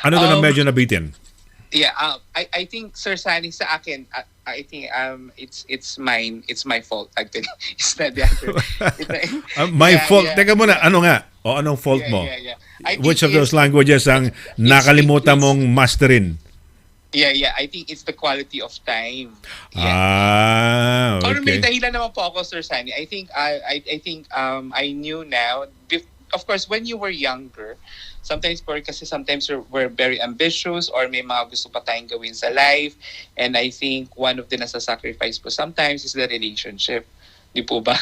ano doon na medyo nabitin? Yeah, I think, Sir Sunny, sa akin, I think it's my fault actually. It's not the other. My Yeah, fault. yeah. Teka muna, ano nga? O anong fault mo? Yeah. I think Which of those it's- languages ang nakalimutan it's- mong masterin? Yeah. I think it's the quality of time. Yeah. Or may Okay. dahilan naman po ako, Sir Sunny. I think I knew now. Of course, when you were younger, sometimes we're very ambitious or may mga gusto pa tayong gawin sa life. And I think one of the nasa-sacrifice po sometimes is the relationship. Di po ba?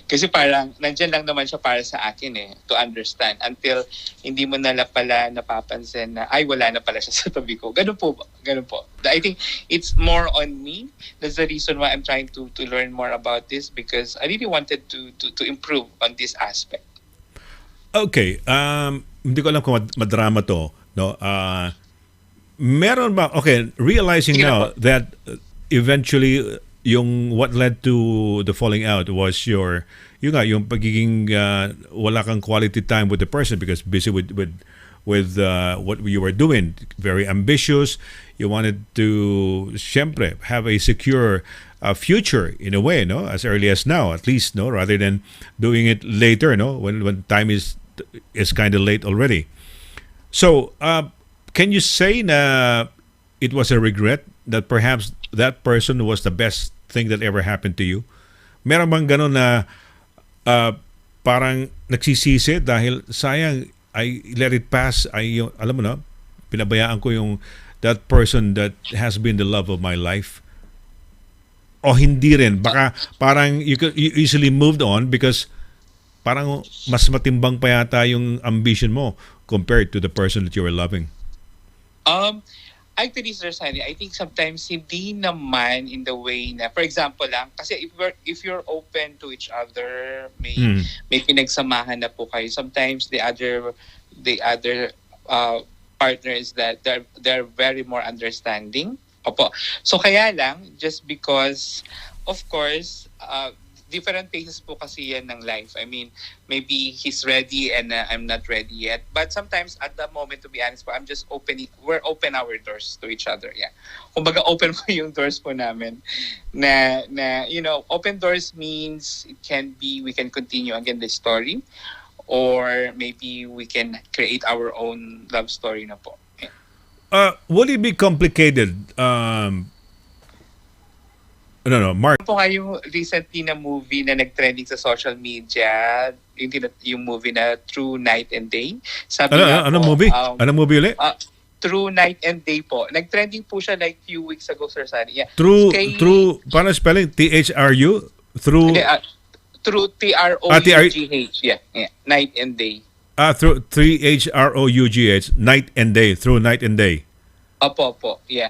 Kasi parang nandyan lang naman siya para sa akin to understand until hindi mo na pala napapansin na ay wala na pala siya sa tabi ko. Ganun po. I think it's more on me. That's the reason why I'm trying to learn more about this because I really wanted to improve on this aspect. Okay. Hindi ko alam kung madrama to. No? Meron ba, okay, realizing Sige na now po. that eventually yung what led to the falling out was yung pagiging wala kang quality time with the person because busy with what you were doing, very ambitious. You wanted to siyempre have a secure future in a way, no, as early as now at least, no, rather than doing it later, no, when time is kind of late already. So can you say na it was a regret that perhaps that person was the best thing that ever happened to you? Meron bang ganun na parang nagsisisi dahil sayang I let it pass, alam mo na, pinabayaan ko yung that person that has been the love of my life? o hindi rin? Baka parang you easily moved on because parang mas matimbang pa yata yung ambition mo compared to the person that you were loving. Um, Actually, Sir Sunny, I think sometimes hindi naman in the way na, for example lang, kasi if you're open to each other, may pinagsamahan na po kayo. Sometimes the other partner is that they're very more understanding. Opo. So kaya lang, just because, of course, different phases po kasi yan ng life. I mean, maybe he's ready and I'm not ready yet. But sometimes at the moment, to be honest po, we're open our doors to each other. Yeah. Kumbaga open po yung doors po namin. Na open doors means we can continue again the story, or maybe we can create our own love story na po. Yeah. Would it be complicated? No, Mark. Po nga yung recently na movie na nag-trending sa social media, yung movie na True Night and Day. Sabi nga Ano po, movie? Ano movie ulit? True Night and Day po. Nag-trending po siya like few weeks ago, Sir Sunny. Yeah. True, paano spelling? THRU? Through, True TROUGH. Yeah. Night and Day. through THROUGH, Night and Day, Through Night and Day. Opo, yeah.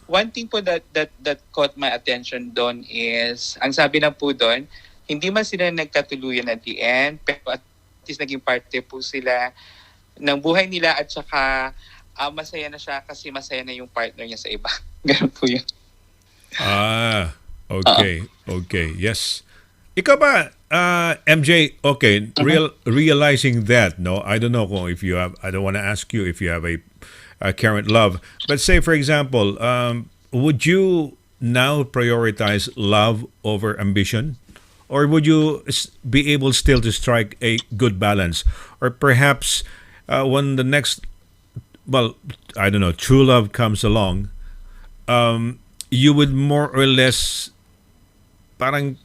One thing po that caught my attention doon is, ang sabi na po doon, hindi man sila nagkatuluyan at the end, pero at least naging parte po sila ng buhay nila at saka masaya na siya kasi masaya na yung partner niya sa iba. Ganun po yun. Okay. Okay, yes. Ikaw ba, MJ, okay, realizing that, no, I don't know kung if you have, I don't want to ask you if you have a current love. But say, for example, would you now prioritize love over ambition? Or would you be able still to strike a good balance? Or perhaps when the next, well, I don't know, true love comes along, you would more or less parang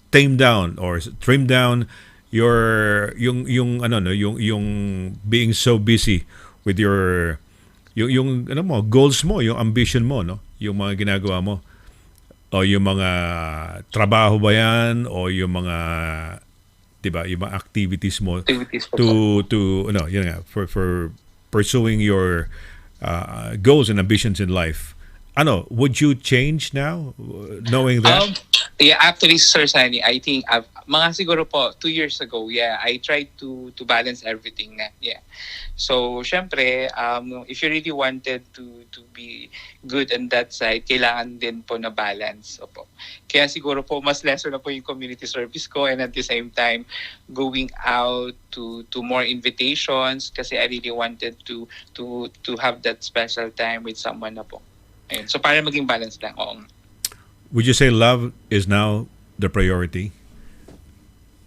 tame down or trim down yung being so busy with yung goals mo, yung ambition mo, no? Yung mga ginagawa mo, o yung mga trabaho ba yan, o yung mga, 'di ba, yung mga activities mo yun nga, for pursuing your goals and ambitions in life. Would you change now knowing that? Yeah, actually, Sir Sunny, I think mga siguro po 2 years ago, yeah, I tried to balance everything na. Yeah. So, syempre, if you really wanted to be good on that side, kailangan din po na balance. Opo. Kaya siguro po mas lesser na po yung community service ko, and at the same time going out to more invitations kasi I really wanted to have that special time with someone na po. Ayun. So, para maging balance lang. Oo. Would you say love is now the priority?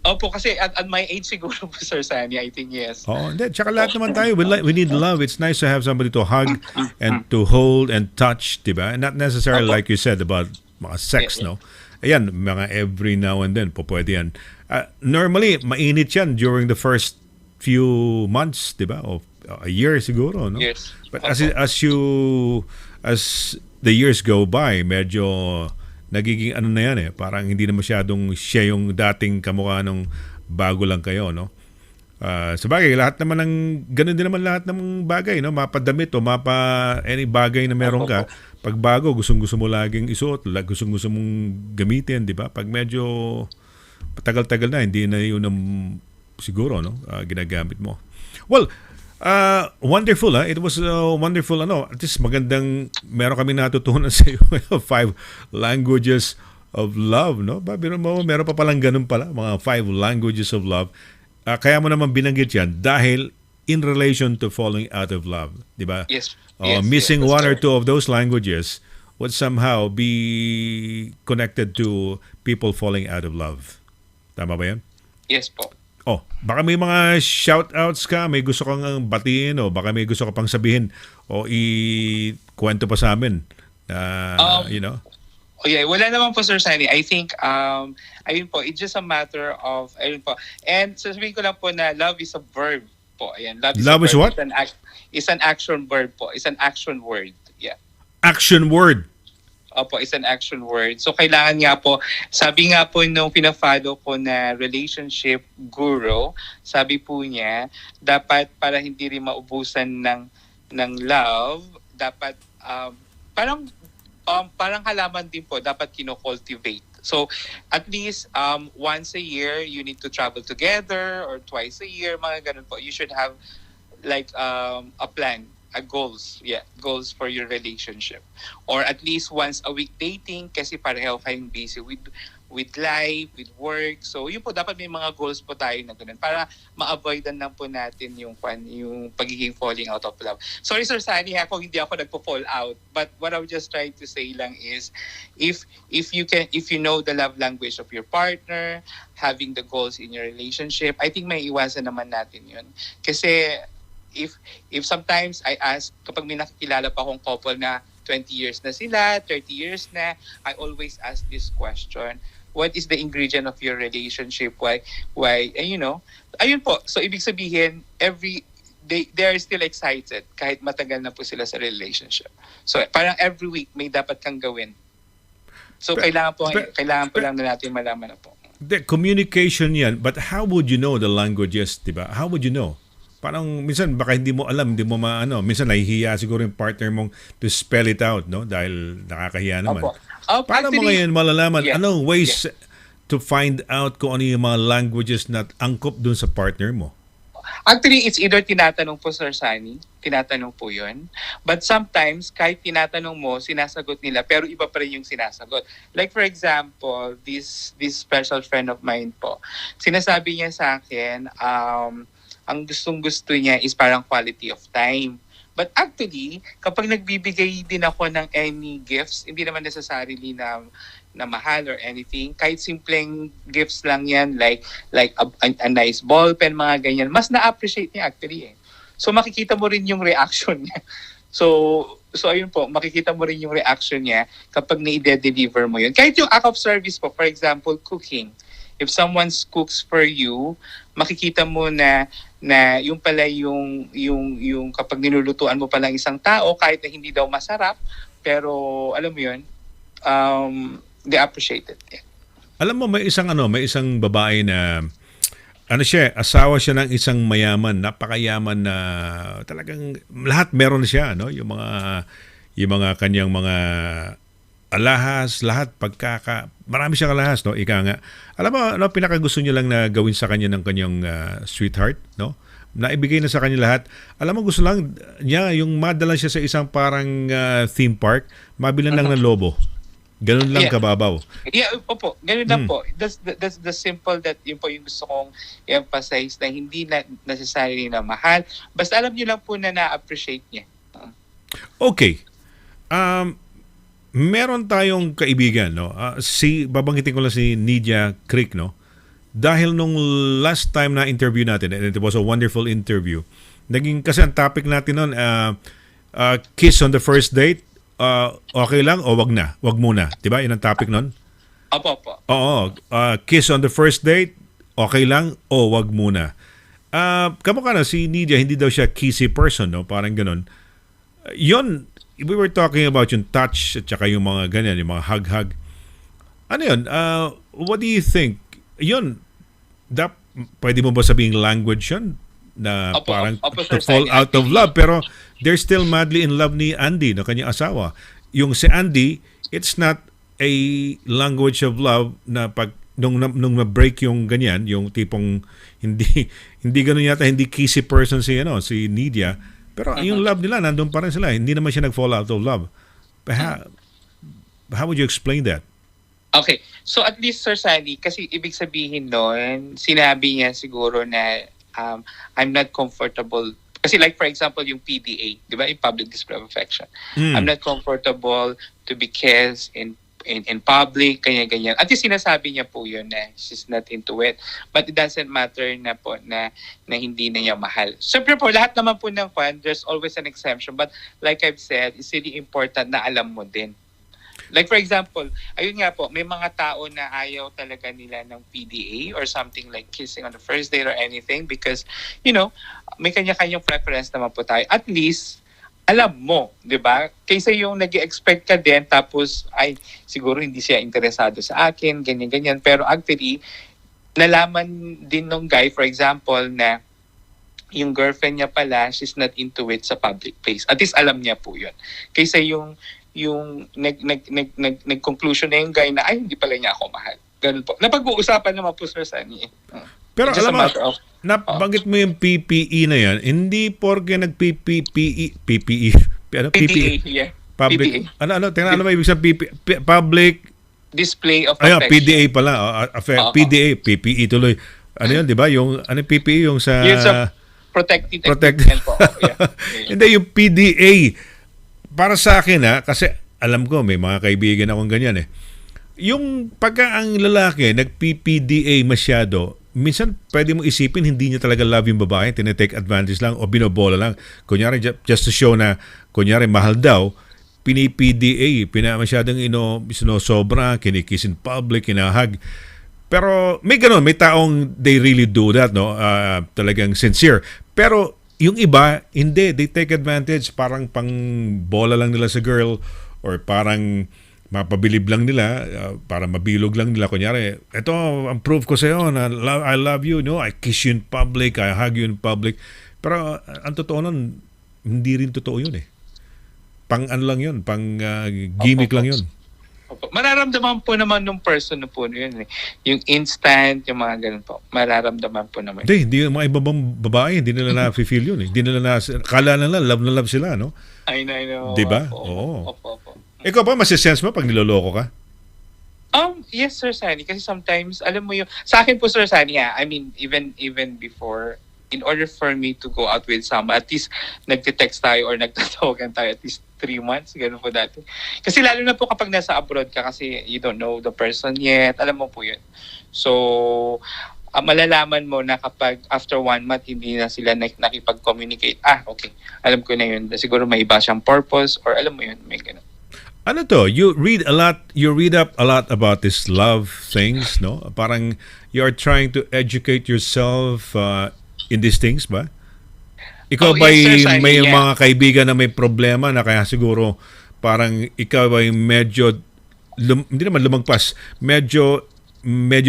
Opo, kasi at my age siguro po, Sir Sunny, I think yes. Hindi. Tsaka lahat naman tayo, we need love. It's nice to have somebody to hug and to hold and touch, diba? And not necessarily like you said about mga sex, no? Ayan, mga every now and then, po pwede yan. Normally, mainit yan during the first few months, diba? O a year siguro, no? Yes. But as the years go by, medyo nagiging na yan parang hindi na masyadong siya yung dating kamukha nung bago lang kayo, no? Sabagay, lahat naman ng ganun din naman lahat ng bagay, no? Mapadamit o any bagay na meron ka, pag bago gustong-gusto mo laging isuot, gustong-gusto mong gamitin, di ba? Pag medyo patagal-tagal na, hindi na yun ang siguro, no? Ginagamit mo. Well, wonderful, It was wonderful, At least magandang meron kami natutunan sa iyo 5 languages of love, no? Meron pa palang ganun pala, mga 5 languages of love. Kaya mo naman binanggit yan dahil in relation to falling out of love, di ba? Yes. Missing one or two of those languages would somehow be connected to people falling out of love. Tama ba yan? Yes po. Baka may mga shoutouts ka, may gusto kang batiin, o baka may gusto ka pang sabihin o i-kwento pa sa amin. Yeah, wala naman po, Sir Sunny. I think, ayun po, it's just a matter of, ayun po. And sasabihin ko lang po na love is a verb po. Ayan, love is what? It's an action verb po. It's an action word. Yeah. Action word. Opo, is an action word. So kailangan nga po, sabi nga po nung pina-follow ko na relationship guru, sabi po niya, dapat para hindi rin maubusan ng love, dapat parang parang halaman din po, dapat kino-cultivate. So at least once a year, you need to travel together or twice a year, mga ganun po. You should have like a plan, goals for your relationship, or at least once a week dating kasi pareho kayong busy with life, with work. So yun po, dapat may mga goals po tayo na ganun para ma-avoidan lang po natin yung pagiging falling out of love. Sorry Sir Sunny ha kung hindi ako nagpo-fall out, but what I was just trying to say lang is if you know the love language of your partner, having the goals in your relationship, I think may iwasan naman natin yun. Kasi if sometimes I ask, kapag may nakikilala pa akong couple na 20 years na sila, 30 years na, I always ask this question: what is the ingredient of your relationship? Why ayun po. So ibig sabihin, they are still excited kahit matagal na po sila sa relationship. So parang every week may dapat kang gawin. So kailangan po lang na natin malaman na po. The communication yan, but how would you know the languages, diba? How would you know? Parang minsan baka hindi mo alam, hindi mo maano. Minsan nahihiya siguro yung partner mong to spell it out, no? Dahil nakakahiya naman. Paano mo ngayon malalaman? Anong ways to find out kung ano yung mga languages na angkop dun sa partner mo? Actually, it's either tinatanong po, Sir Sunny, tinatanong po yun. But sometimes, kahit tinatanong mo, sinasagot nila, pero iba pa rin yung sinasagot. Like for example, this special friend of mine po, sinasabi niya sa akin, ang gustong-gusto niya is parang quality of time. But actually, kapag nagbibigay din ako ng any gifts, hindi naman necessarily na mahal or anything, kahit simpleng gifts lang yan, like a nice ball pen, mga ganyan, mas na-appreciate niya actually eh. So makikita mo rin yung reaction niya. So ayun po, makikita mo rin yung reaction niya kapag na-deliver mo yun. Kahit yung act of service po, for example, cooking. If someone cooks for you, makikita mo na yung pala yung kapag nilulutuan mo pala isang tao, kahit na hindi daw masarap, pero alam mo yun, they appreciate it. Yeah. Alam mo, may isang babae na asawa siya ng isang mayaman, napakayaman na talagang lahat meron siya, no? Yung mga kanyang mga alahas, lahat marami siyang alahas, no? Ika nga. Alam mo, pinakagusto niya lang na gawin sa kanya ng kanyang sweetheart, no? Naibigay na sa kanya lahat. Alam mo, gusto lang niya yung madala siya sa isang parang theme park, mabilan lang ng lobo. Ganun lang kababaw. Yeah, opo. Ganun lang po. That's the simple that yun po yung gusto kong emphasize na hindi na necessarily na mahal. Basta alam niyo lang po na na-appreciate niya. Okay. Meron tayong kaibigan, no? Babanggitin ko lang si Nidia Creek, no? Dahil nung last time na interview natin, and it was a wonderful interview, kasi ang topic natin nun, kiss on the first date, okay lang o wag muna. Diba? Yun ang topic nun? Opo. Oo. Kiss on the first date, okay lang o wag muna. Kamukha na si Nidia, hindi daw siya kissy person, no? Parang ganun. Yun, we were talking about yung touch at saka yung mga ganyan, yung mga hug-hug. Ano yun? What do you think? Yun, pwede mo ba sabing language yun? Na parang to fall out of love. Pero they're still madly in love ni Andy, no, kanyang asawa. Yung si Andy, it's not a language of love na pag nung na-break yung ganyan, yung tipong hindi ganun yata, hindi kissy person si Nidia. Pero yung love nila, nandun pa rin sila. Hindi naman siya nag-fall out of love. How would you explain that? Okay. So at least, Sir Sandy, kasi ibig sabihin nun, sinabi niya siguro na I'm not comfortable. Kasi like for example, yung PDA, di ba? Yung public display of affection. I'm not comfortable to be kissed in public, ganyan. At least sinasabi niya po yun na she's not into it. But it doesn't matter na po na hindi na niya mahal. Siyempre po, lahat naman po ng there's always an exemption. But like I've said, it's really important na alam mo din. Like for example, ayun nga po, may mga tao na ayaw talaga nila ng PDA or something like kissing on the first date or anything because, may kanya-kanyang preference naman po tayo. At least alam mo, 'di ba? Kaysa yung nag-expect ka din tapos ay siguro hindi siya interesado sa akin, ganyan. Pero actually, nalaman din nung guy, for example, na yung girlfriend niya pala, she's not into it sa public place. At least alam niya po 'yun. Kaysa yung nag-conclusion na yung guy na ay hindi pala niya ako mahal. Ganun po. Napag-uusapan naman po, Sir Sunny. Pero It's just alam a mo, matter of nabanggit mo yung PPE na yan, hindi porke PPE, ano, PDA, yeah. public, PDA. ano, tingnan, ano ba ibig sabihin, public, Display of ayun, affection. PDA pala, PDA, PPE tuloy. Ano yun, di ba? Yung, ano PPE, yung sa... Yun sa protected Protect- equipment po. Yeah. Hindi, yung PDA, para sa akin kasi alam ko, may mga kaibigan akong ganyan Yung pagka ang lalaki nag-PPDA masyado, minsan pwede mo isipin hindi niya talaga love yung babae, tinetake advantage lang o binobola lang. Kunyari, just to show na, kunyari, mahal daw, pini-PDA, masyadong sinosobra, kinikiss in public, kinahag. Pero may ganun, may taong they really do that, no? Talagang sincere. Pero yung iba, hindi. They take advantage, parang pang bola lang nila sa girl or parang mapabilib lang nila, para mabilog lang nila. Kunyari, eto, ang proof ko sa'yo na I love you, no? I kiss you in public, I hug you in public. Pero ang totoo nun, hindi rin totoo yun Pang ano lang yun, pang gimmick lang yun. Opo. Mararamdaman po naman nung person na po yun Yung instant, yung mga ganun po. Mararamdaman po naman. Hindi yung mga ibang babae, hindi nila na-feel yun Hindi nila kala na love sila, no? I know. Diba? Opo. Oo. Opo. Ikaw ba, masisense mo pag niloloko ka? Yes, Sir Sunny. Kasi sometimes, alam mo yung... Sa akin po, Sir Sunny, I mean, even before, in order for me to go out with someone, at least nagte-text tayo or nagtatawagan tayo at least 3 months. Ganun po dati. Kasi lalo na po kapag nasa abroad ka kasi you don't know the person yet. Alam mo po yun. So, malalaman mo na kapag after 1 month, hindi na sila nakipag-communicate. Okay. Alam ko na yun. Siguro may iba siyang purpose or alam mo yun, may ganun. Ano to? You read up a lot about this love things, no? Parang you're trying to educate yourself in these things ba? Ikaw ba yes, Sir Sunny, may yeah. mga kaibigan na may problema na kaya siguro parang ikaw ay medyo hindi naman lumagpas, medyo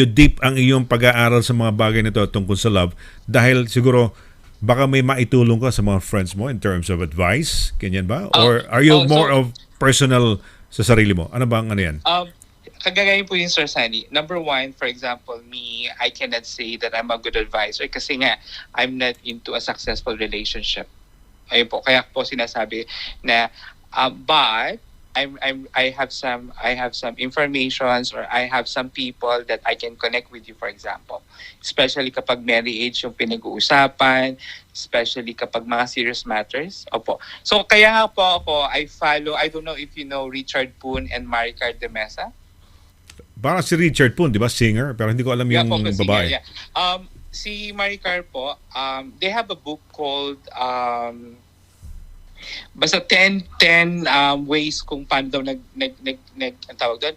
deep ang iyong pag-aaral sa mga bagay nito tungkol sa love dahil siguro baka may maitulong ka sa mga friends mo in terms of advice, ganyan ba? Or are you more of personal sa sarili mo? Ano bang ano yan? Kagagayin po yung Sir Sunny. Number 1, for example, me, I cannot say that I'm a good advisor kasi nga, I'm not into a successful relationship. Ayun po, kaya po sinasabi na, but, I have some informations or I have some people that I can connect with you, for example. Especially kapag marriage yung pinag-uusapan, especially kapag mga serious matters. Opo. So kaya nga po ako, I don't know if you know Richard Poon and Maricar de Mesa. Parang si Richard Poon, di ba? Singer, pero hindi ko alam yung po, babae. yeah. Si Maricar po, they have a book called basta 10 ways kung paano daw ang tawag doon.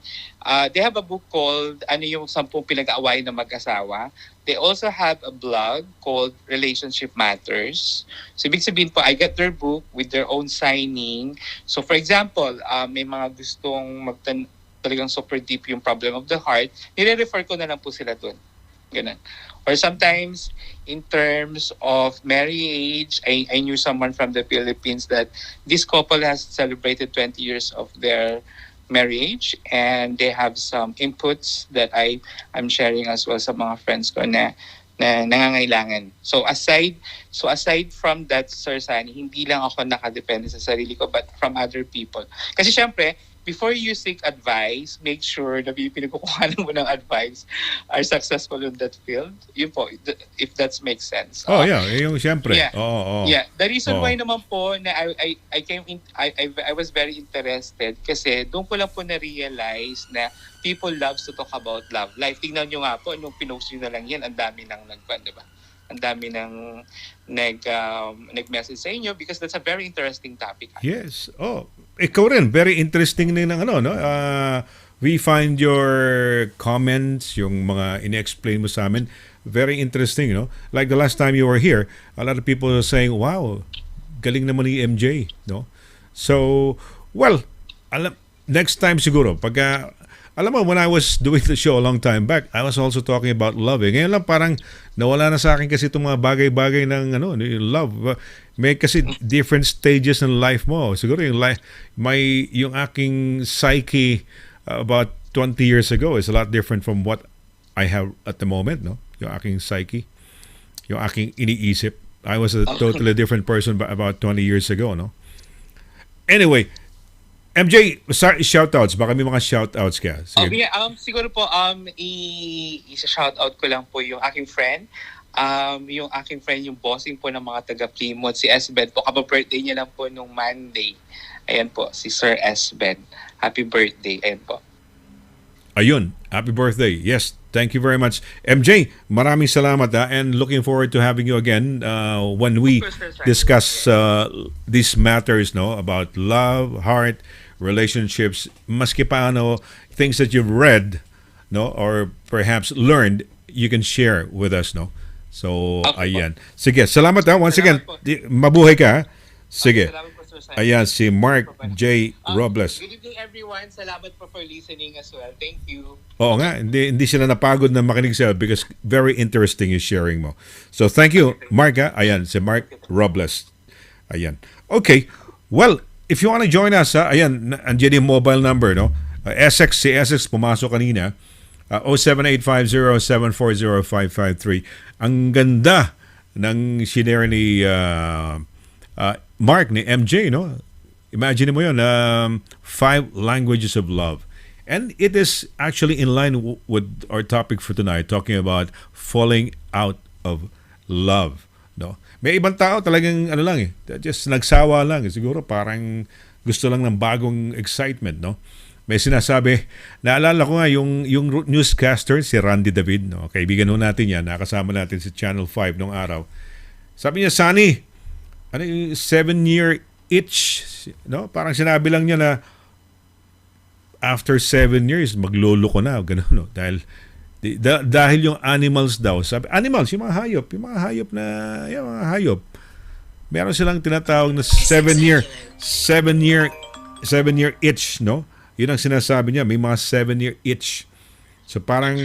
They have a book called ano yung 10 pinag-aawayan ng mag-asawa. They also have a blog called Relationship Matters. So ibig sabihin po, I get their book with their own signing. So for example, may mga gustong talagang super deep yung problem of the heart, nire-refer ko na lang po sila doon. Ganun. Or sometimes, in terms of marriage, I knew someone from the Philippines that this couple has celebrated 20 years of their marriage and they have some inputs that I'm sharing as well sa mga friends ko na nangangailangan. So aside from that, Sir Sunny, hindi lang ako nakadepende sa sarili ko but from other people. Kasi syempre, before you seek advice, make sure na pinagkukuhanan mo ng advice are successful in that field. Yun po, if that makes sense. Yeah, yung siyempre. Yeah. Yeah, the reason why naman po na I was very interested kasi doon ko lang po na-realize na people loves to talk about love life. Tingnan nyo nga po, nung pinost nyo na lang yan, ang dami nang diba? Ang dami nang nag-message sa inyo because that's a very interesting topic. Yes. Ikaw rin, very interesting din ng ano, no? We find your comments, yung mga in-explain mo sa amin, very interesting, no? Like the last time you were here, a lot of people are saying, wow, galing naman ni MJ, no? So, well, next time siguro, alam mo, when I was doing the show a long time back, I was also talking about loving. Ngayon lang parang nawala na sa akin kasi itong mga bagay-bagay ng yung love. May kasi different stages ng life mo. Siguro yung life, yung aking psyche about 20 years ago is a lot different from what I have at the moment, no? Yung aking psyche, yung aking iniisip. I was a totally different person about 20 years ago, no? Anyway, MJ, shoutouts. Baka may mga shoutouts ka. Sige. Yeah, siguro po, isa-shoutout ko lang po yung aking friend. Yung aking friend, yung bossing po ng mga taga-Plymouth, si S-Ben po. Kapa-birthday niya lang po nung Monday. Ayan po, si Sir S-Ben. Happy birthday. Ayan po. Ayun, happy birthday. Yes, thank you very much. MJ, maraming salamat and looking forward to having you again when we discuss these matters, no, about love, heart, relationships, maski pa things that you've read, no, or perhaps learned, you can share with us, no. So, ayan. Sige, salamat once again. Mabuhay ka. Sige. Salamat po, Sir Simon. Ayan, si Mark J. Robles. Good evening, everyone. Salamat po for listening as well. Thank you. Oo nga, hindi sila napagod na makinig sa'yo because very interesting yung sharing mo. So, thank you, Mark. Ayan, si Mark Robles. Ayan. Okay, well, if you want to join us, ayan, andyan yung mobile number, no? Si Essex pumasok kanina, 07850740553. Ang ganda ng shinare ni Mark, ni MJ, no? Imagine mo yun, 5 languages of love. And it is actually in line with our topic for tonight, talking about falling out of love, no? May ibang tao talagang just nagsawa lang. Siguro parang gusto lang ng bagong excitement, no? May sinasabi, naalala ko nga yung newscaster, si Randy David, no? Kaibigan ho natin yan, nakasama natin sa Channel 5 nung araw. Sabi niya, Sonny, 7-year itch, no? Parang sinabi lang niya na after 7 years, maglolo ko na, gano'n, no? Dahil yung animals daw, sabi, animals, yung mga hayop meron silang tinatawag na 7-year itch, no? Yun ang sinasabi niya, may mga 7-year itch. So parang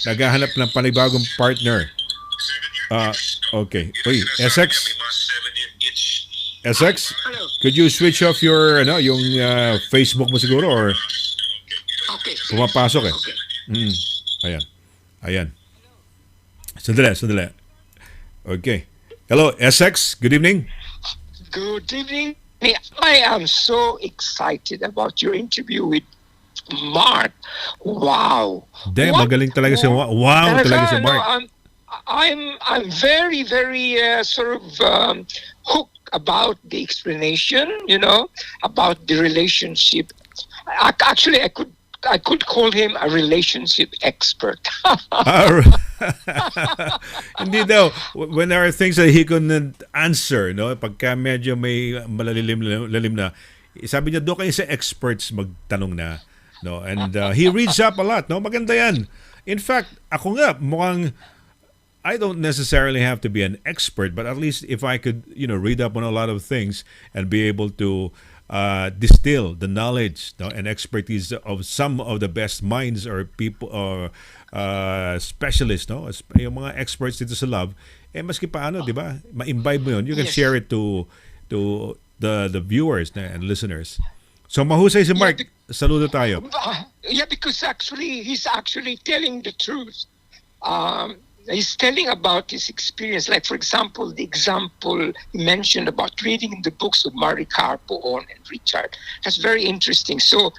naghahanap ng panibagong partner. Okay. Uy, SX? SX? Could you switch off your yung Facebook mo siguro or pumapasok Ayan. Sandali. Okay. Hello, SX. Good evening. Good evening. I am so excited about your interview with Mark. Wow. Magaling talaga si Wow talaga si Mark. I'm very, very sort of hooked about the explanation, about the relationship. Actually, I could call him a relationship expert. Hindi daw. When there are things that he couldn't answer, no? Pagka medyo may malalim na, sabi niya, doon kayo sa experts magtanong na. No? And he reads up a lot. No? Maganda yan. In fact, ako nga, mukhang I don't necessarily have to be an expert, but at least if I could, read up on a lot of things and be able to distill the knowledge, no, and expertise of some of the best minds or people or specialists, no, yung mga experts dito sa love, maski paano, di ba, ma-imbibe mo yun, you can share it to the viewers and listeners. So mahusay si Mark, saludo tayo. Yeah, because actually he's actually telling the truth. He's telling about his experience. Like, for example, the example he mentioned about reading in the books of Maricarpo and Richard. That's very interesting. So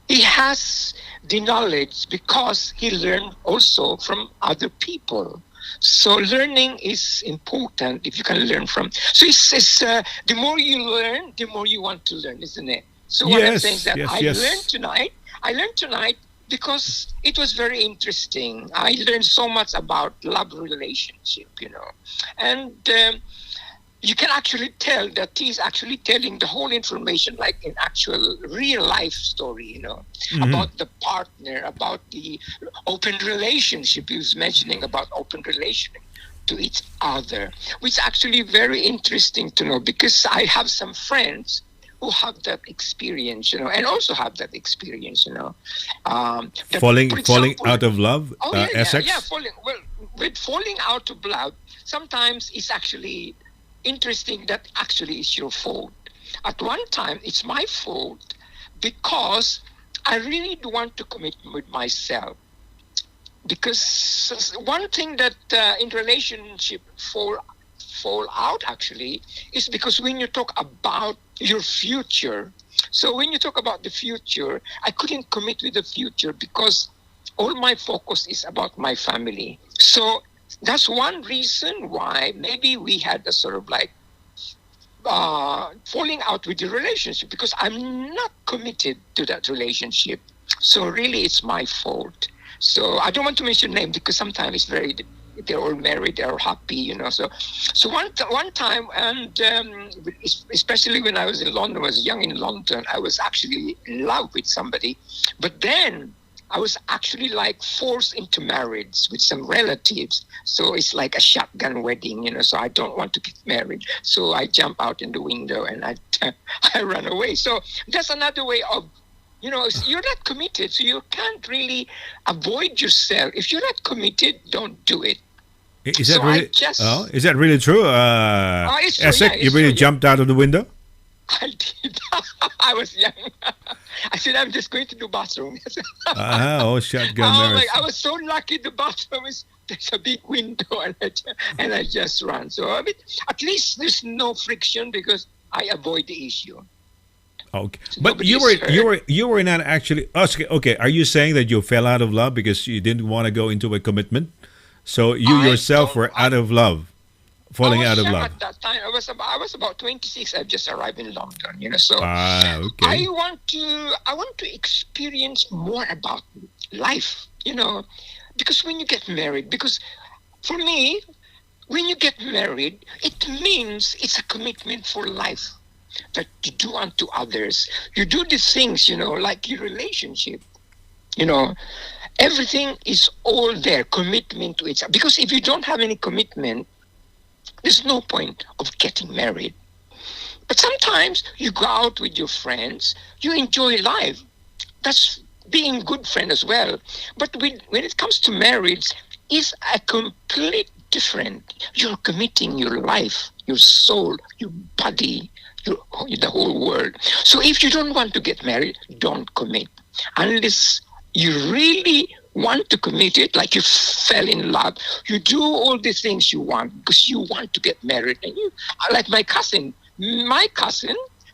he has the knowledge because he learned also from other people. So learning is important if you can learn from. So it's the more you learn, the more you want to learn, isn't it? So what I'm saying is that I learned tonight because it was very interesting. I learned so much about love relationship, and you can actually tell that he's actually telling the whole information like an actual real life story, about the partner, about the open relationship. He was mentioning about open relationship to each other, which is actually very interesting to know because I have some friends who have that experience, and also have that experience, that, Falling for example, out of love, Oh yeah, Essex? falling. Well, with falling out of love, sometimes it's actually interesting that actually it's your fault. At one time, it's my fault because I really do want to commit with myself. Because one thing that in relationship fall out actually is because when you talk about your future. So when you talk about the future, I couldn't commit with the future because all my focus is about my family. So that's one reason why maybe we had a sort of like falling out with the relationship because I'm not committed to that relationship. So really, it's my fault. So I don't want to mention name because sometimes it's very they're all married, they're happy. So one time, and especially when I was in London, I was young in London, I was actually in love with somebody, but then I was actually like forced into marriage with some relatives. So it's like a shotgun wedding, so I don't want to get married. So I jump out in the window and I I run away. So that's another way of, you're not committed. So you can't really avoid yourself. If you're not committed, don't do it. Is So that I really? just- Oh, is that really true? It's true, Essex, yeah, you it's really true, yeah. jumped out of the window? I did. I was young. I said, I'm just going to the bathroom. Shotgun Oh marriage. I was so lucky. The bathroom there's a big window, and I just ran. So at least there's no friction because I avoid the issue. Okay, So but nobody you is were hurt. you were not actually. Okay, are you saying that you fell out of love because you didn't want to go into a commitment? So you I yourself don't- were out of love, falling I was out of young love. at that time. I was about 26. I just arrived in London. So Okay. I want to experience more about life. Because when you get married, because for me, when you get married, it means it's a commitment for life that you do unto others. You do these things, like your relationship. Everything is all there, commitment to each other. Because if you don't have any commitment, there's no point of getting married. But sometimes you go out with your friends, you enjoy life. That's being a good friend as well. But when it comes to marriage, it's a complete different. You're committing your life, your soul, your body, the whole world. So if you don't want to get married, don't commit. Unless you really want to commit it, like you fell in love, you do all the things you want because you want to get married. And like my cousin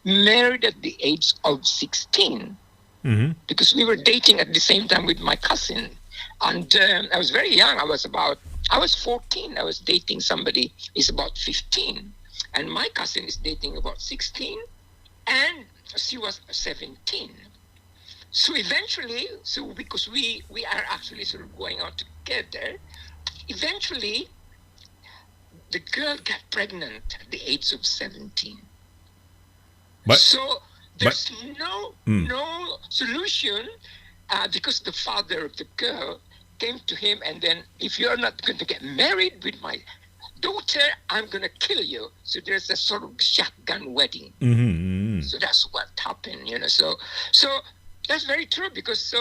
married at the age of 16 Mm-hmm. because we were dating at the same time with my cousin. And I was very young. I was 14. I was dating somebody who's about 15. And my cousin is dating about 16. And she was 17. So eventually, because we are actually sort of going out together, eventually the girl got pregnant at the age of 17. But So there's no solution because the father of the girl came to him and then, if you're not going to get married with my daughter, I'm going to kill you. So there's a sort of shotgun wedding. mm-hmm. So that's what happened, So that's very true because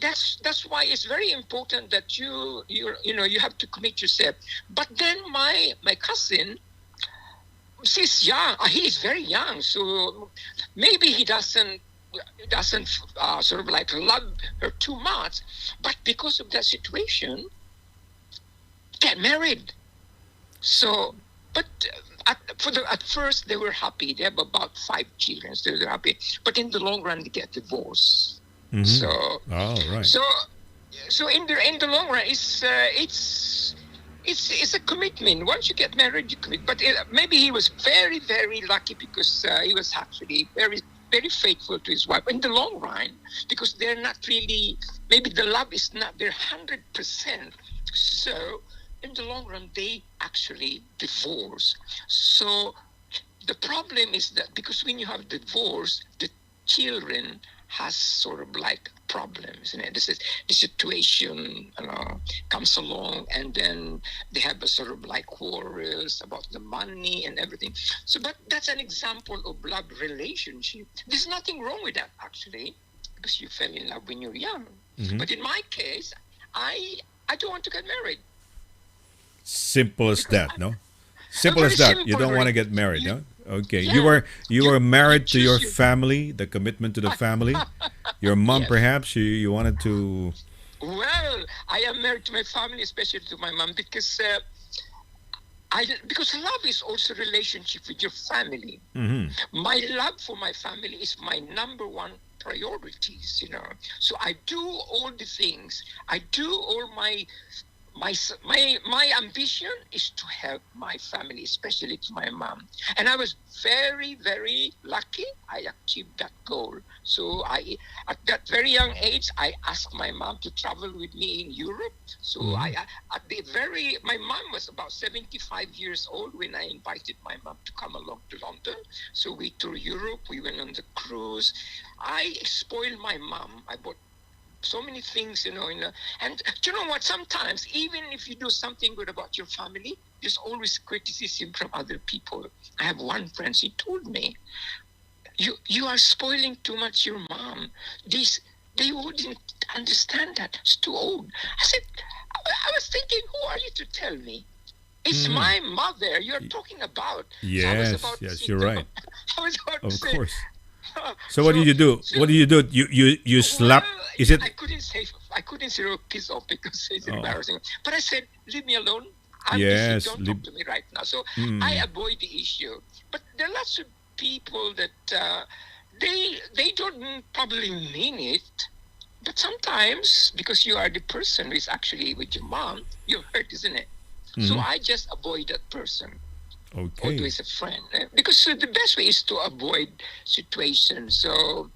that's why it's very important that you have to commit yourself. But then my cousin, she's young. He is very young, so maybe he doesn't sort of like love her too much. But because of that situation, get married. So, but at first they were happy. They have about 5 children. So they're happy. But in the long run, they get divorced. Mm-hmm. So, Right. so in the long run, it's a commitment. Once you get married, you commit. But maybe he was very, very lucky because he was actually very, very faithful to his wife in the long run. Because they're not really, maybe the love is not there 100%. So in the long run, they actually divorce. So the problem is that because when you have divorce, the children has sort of like problems. This is the situation comes along, and then they have a sort of like quarrels about the money and everything. So, but that's an example of love relationship. There's nothing wrong with that actually, because you fell in love when you're young. But in my case, I don't want to get married. Simple as that, no? Simple Very as that. You simple, don't want to right? get married, no? Okay. Yeah. You were married to choose your your- family, the commitment to the family. Your mom, Yes. perhaps, you wanted to. Well, I am married to my family, especially to my mom, because because love is also relationship with your family. My love for my family is my number one priorities. So I do all the things. I do all my ambition is to help my family, especially to my mom. And I was very, very lucky. I achieved that goal. So at that very young age, I asked my mom to travel with me in Europe. So my mom was about 75 years old when I invited my mom to come along to London. So we toured Europe. We went on the cruise. I spoiled my mom. I bought so many things, and do you know what? Sometimes, even if you do something good about your family, there's always criticism from other people. I have one friend, she told me, you are spoiling too much your mom. They wouldn't understand that. It's too old. I said, I was thinking, who are you to tell me? It's my mother you're talking about. So I was Yes, about to yes, say, you're right. I was about to Of say, course. So what did you do? so- What did you do? You slap? Well, Is it? I couldn't say kiss off because it's Oh. embarrassing. But I said, leave me alone. I'm Yes, busy. Don't leave- talk to me right now. So I avoid the issue. But there are lots of people that they don't probably mean it. But sometimes, because you are the person who is actually with your mom, you're hurt, isn't it? So I just avoid that person. Okay. Always a friend, because the best way is to avoid situations. So,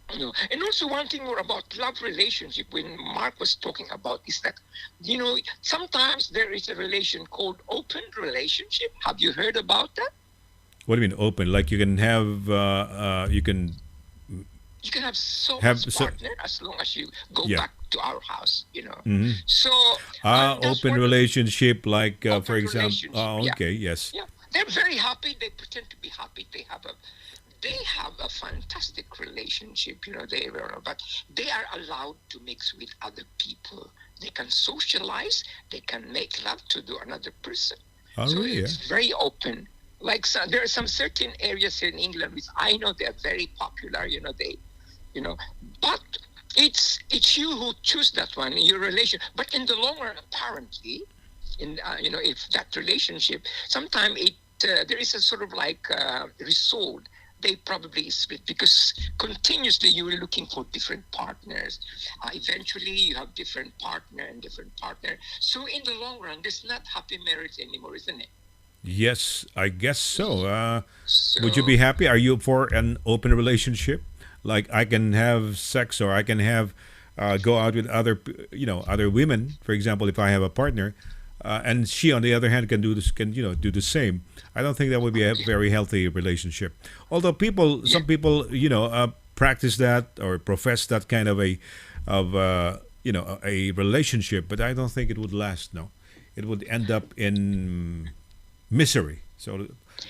and also one thing more about love relationship, when Mark was talking about, is that sometimes there is a relation called open relationship. Have you heard about that? What do you mean open? Like you can have you can You can have so Have much so- partner as long as you go Yeah. back to our house. So that's open one- relationship, like for Open example. relationship, Oh, yeah. okay. Yes. Yeah, they're very happy. They pretend to be happy. They have a fantastic relationship. But they are allowed to mix with other people. They can socialize. They can make love to another person. Oh, So really? it's very open. Like there are some certain areas here in England which I know they are very popular. But it's you who choose that one in your relation. But in the long run, apparently, if that relationship, sometimes there is a sort of like result. They probably split because continuously you were looking for different partners. Eventually, you have different partner and different partner. So in the long run, there's not happy marriage anymore, isn't it? Yes, I guess so. Would So- you be happy? Are you for an open relationship? Like I can have sex, or I can have go out with other women. For example, if I have a partner, and she, on the other hand, can do this, do the same. I don't think that would be a very healthy relationship. Although some people, practice that or profess that kind of a relationship, but I don't think it would last. No, it would end up in misery. So,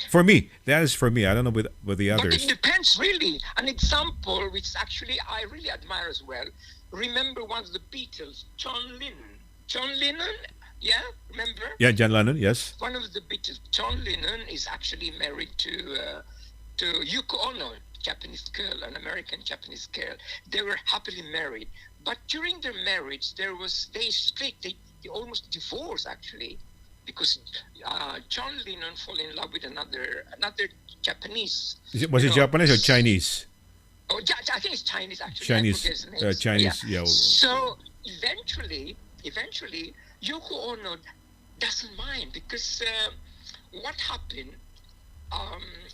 for me, that is for me. I don't know with the But others. it depends, really. An example, which actually I really admire as well. Remember one of the Beatles, John Lennon. John Lennon, yeah, remember? Yeah, John Lennon. Yes. One of the Beatles, John Lennon, is actually married to Yoko Ono, Japanese girl, an American Japanese girl. They were happily married, but during their marriage, they split. They almost divorced actually, because John Lennon fell in love with another Japanese. Was it Japanese or Chinese? Oh, I think it's Chinese actually. Chinese, I forget his name. Chinese, yeah. So eventually, Yoko Ono doesn't mind because what happened?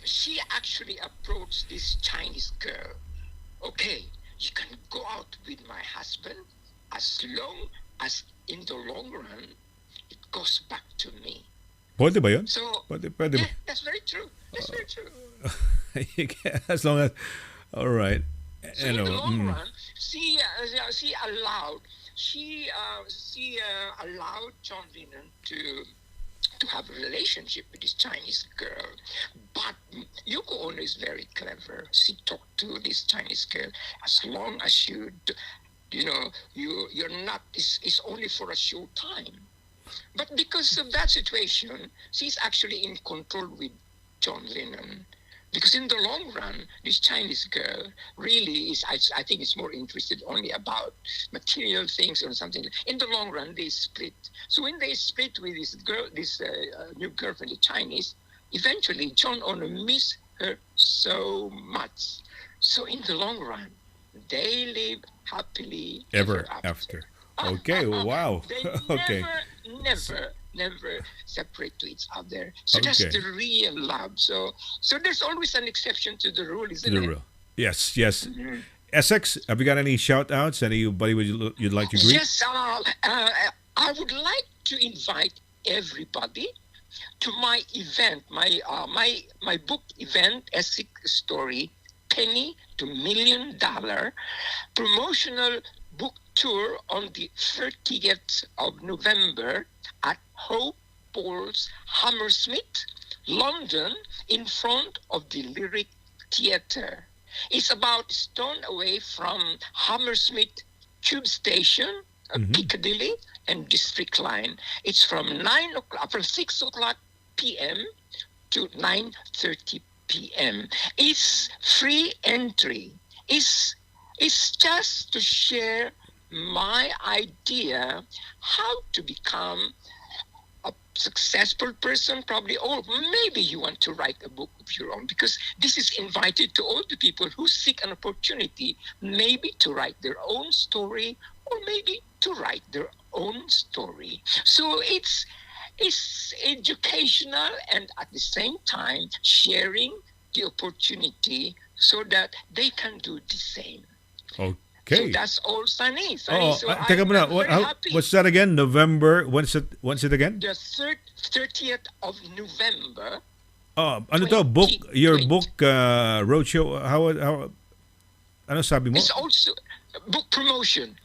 She actually approached this Chinese girl. Okay, you can go out with my husband as long as in the long run it goes back to me. Pwede ba yun? So Pwede ba? yeah, that's very true. That's very true. As long as All right. So You in the know, long run, she allowed allowed John Lennon to have a relationship with this Chinese girl. But Yoko Ono is very clever. She talked to this Chinese girl, as long as you're not, it's only for a short time. But because of that situation, she's actually in control with John Lennon. Because in the long run, this Chinese girl really is, I think it's more interested only about material things or something. In the long run, they split. So when they split with this girl, this new girlfriend, the Chinese, eventually John Ono missed her so much. So in the long run, they live happily ever after. Okay. Wow. They Okay. never separate to each other. So that's Okay. the real love. So there's always an exception to the rule, isn't The it? real. Yes. Yes. Essex, have you got any shout outs? Anybody you'd like to greet? Yes, I would like to invite everybody to my event, my book event, Essex Story, Penny to $1 Million promotional book tour on the 30th of November at Hope Paul's Hammersmith, London, in front of the Lyric Theatre. It's about a stone away from Hammersmith Tube Station, Piccadilly, and District Line. It's from 6 o'clock p.m. to 9:30 p.m. It's free entry. It's just to share my idea how to become a successful person, probably, or maybe you want to write a book of your own, because this is invited to all the people who seek an opportunity, maybe to write their own story, or maybe to write their own story. So it's educational and at the same time sharing the opportunity so that they can do the same. So Okay. that's all, Sunny. Oh, So teka muna. I'm very happy. What's that again? November. When's it again? The 30th of November. Oh, ano to? Book, your 2020. book roadshow. How ano sabi mo? It's also book promotion.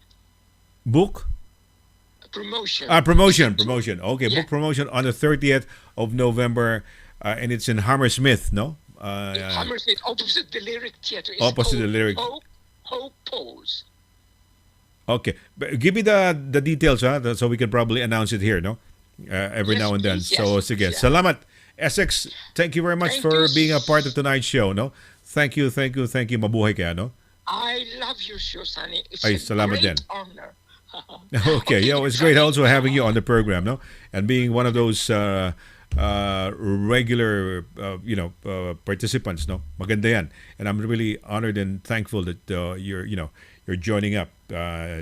Book? Promotion. Promotion. Okay, Yeah. book promotion on the 30th of November, and it's in Hammersmith, no? Hammersmith, opposite the Lyric Theatre. It's Opposite the called Lyric. Hope Pose. Okay, but give me the details, so we can probably announce it here, no? Every Yes, now and then. please, So yes. sige, Yeah. salamat. Essex, thank you very much Thank for you. being a part of tonight's show, no? Thank you. Mabuhay ka, no? I love your show, Sunny. It's Ay, a salamat great din. honor. Okay, yeah, it's great also having you on the program, no? And being one of those regular, participants, no? Maganda yan. And I'm really honored and thankful that you're joining up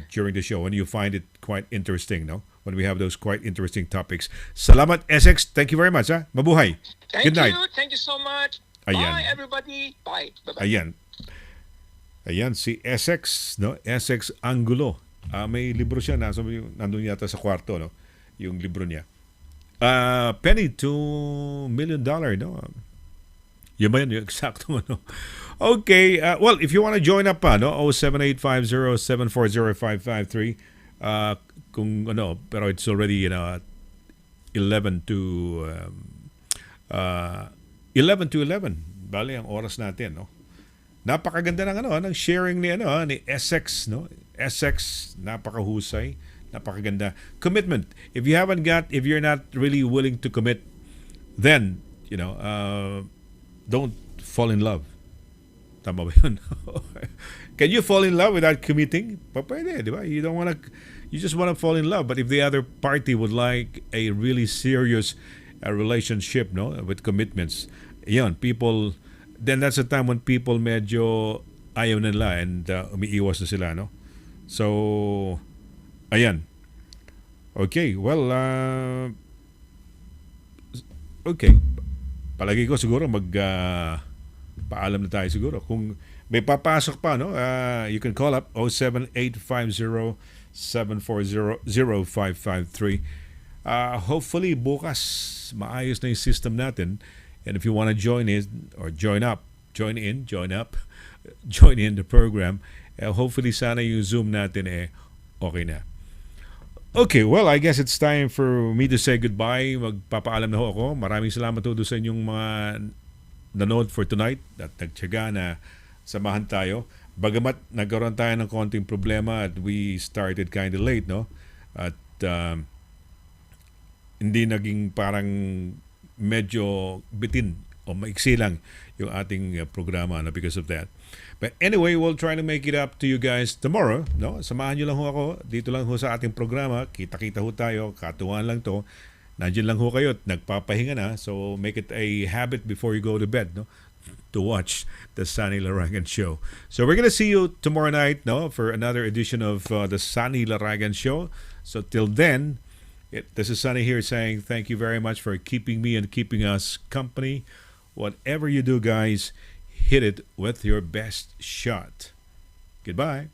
during the show, and you find it quite interesting, no? When we have those quite interesting topics. Salamat, Essex. Thank you very much, ha? Mabuhay. Good night. Thank you so much. Ayan. Bye, everybody. Bye. Bye-bye. Ayan, si Essex, no? Essex Angulo. May libro siya, nandun yata sa kwarto, no? Yung libro niya. Penny to $1 Million, no? Yun ba yun? Yung eksakto, no? Okay, well, if you want to join up pa, no? 07850740553. Kung ano, pero it's already 11 to 11 bali ang oras natin, no? Napakaganda ng ng sharing ni Essex, no? Essex, napakahusay, napakaganda. Commitment. If you're not really willing to commit, then don't fall in love. Tama ba yun? Can you fall in love without committing? Pwede, di ba? You just want to fall in love. But if the other party would like a really serious relationship, no, with commitments, then that's the time when people medyo ayaw nila and umiiwas na sila, no? So, ayan. Okay, well, okay. Palagi ko siguro paalam na tayo siguro. Kung may papasok pa, no? You can call up 07850-740-0553. Hopefully, bukas maayos na yung system natin. And if you want to join in, join in the program. Hopefully sana yung Zoom natin okay na. Okay, well, I guess it's time for me to say goodbye. Magpapaalam na ho ako. Maraming salamat ho sa inyong mga nanood for tonight at nagtiyaga na samahan tayo. Bagamat nagkaroon tayo ng konting problema at we started kind of late, no? At hindi naging parang medyo bitin o maiksi lang yung ating programa na because of that. But anyway, we'll try to make it up to you guys tomorrow. No? Samahan nyo lang ho ako. Dito lang ho sa ating programa. Kita-kita ho tayo. Katuwaan lang to. Nandiyan lang ho kayo at nagpapahinga na. So make it a habit before you go to bed, no? To watch the Sonny Laragan Show. So we're gonna see you tomorrow night, no? For another edition of the Sonny Laragan Show. So till then, this is Sonny here saying thank you very much for keeping me and keeping us company. Whatever you do, guys, hit it with your best shot. Goodbye.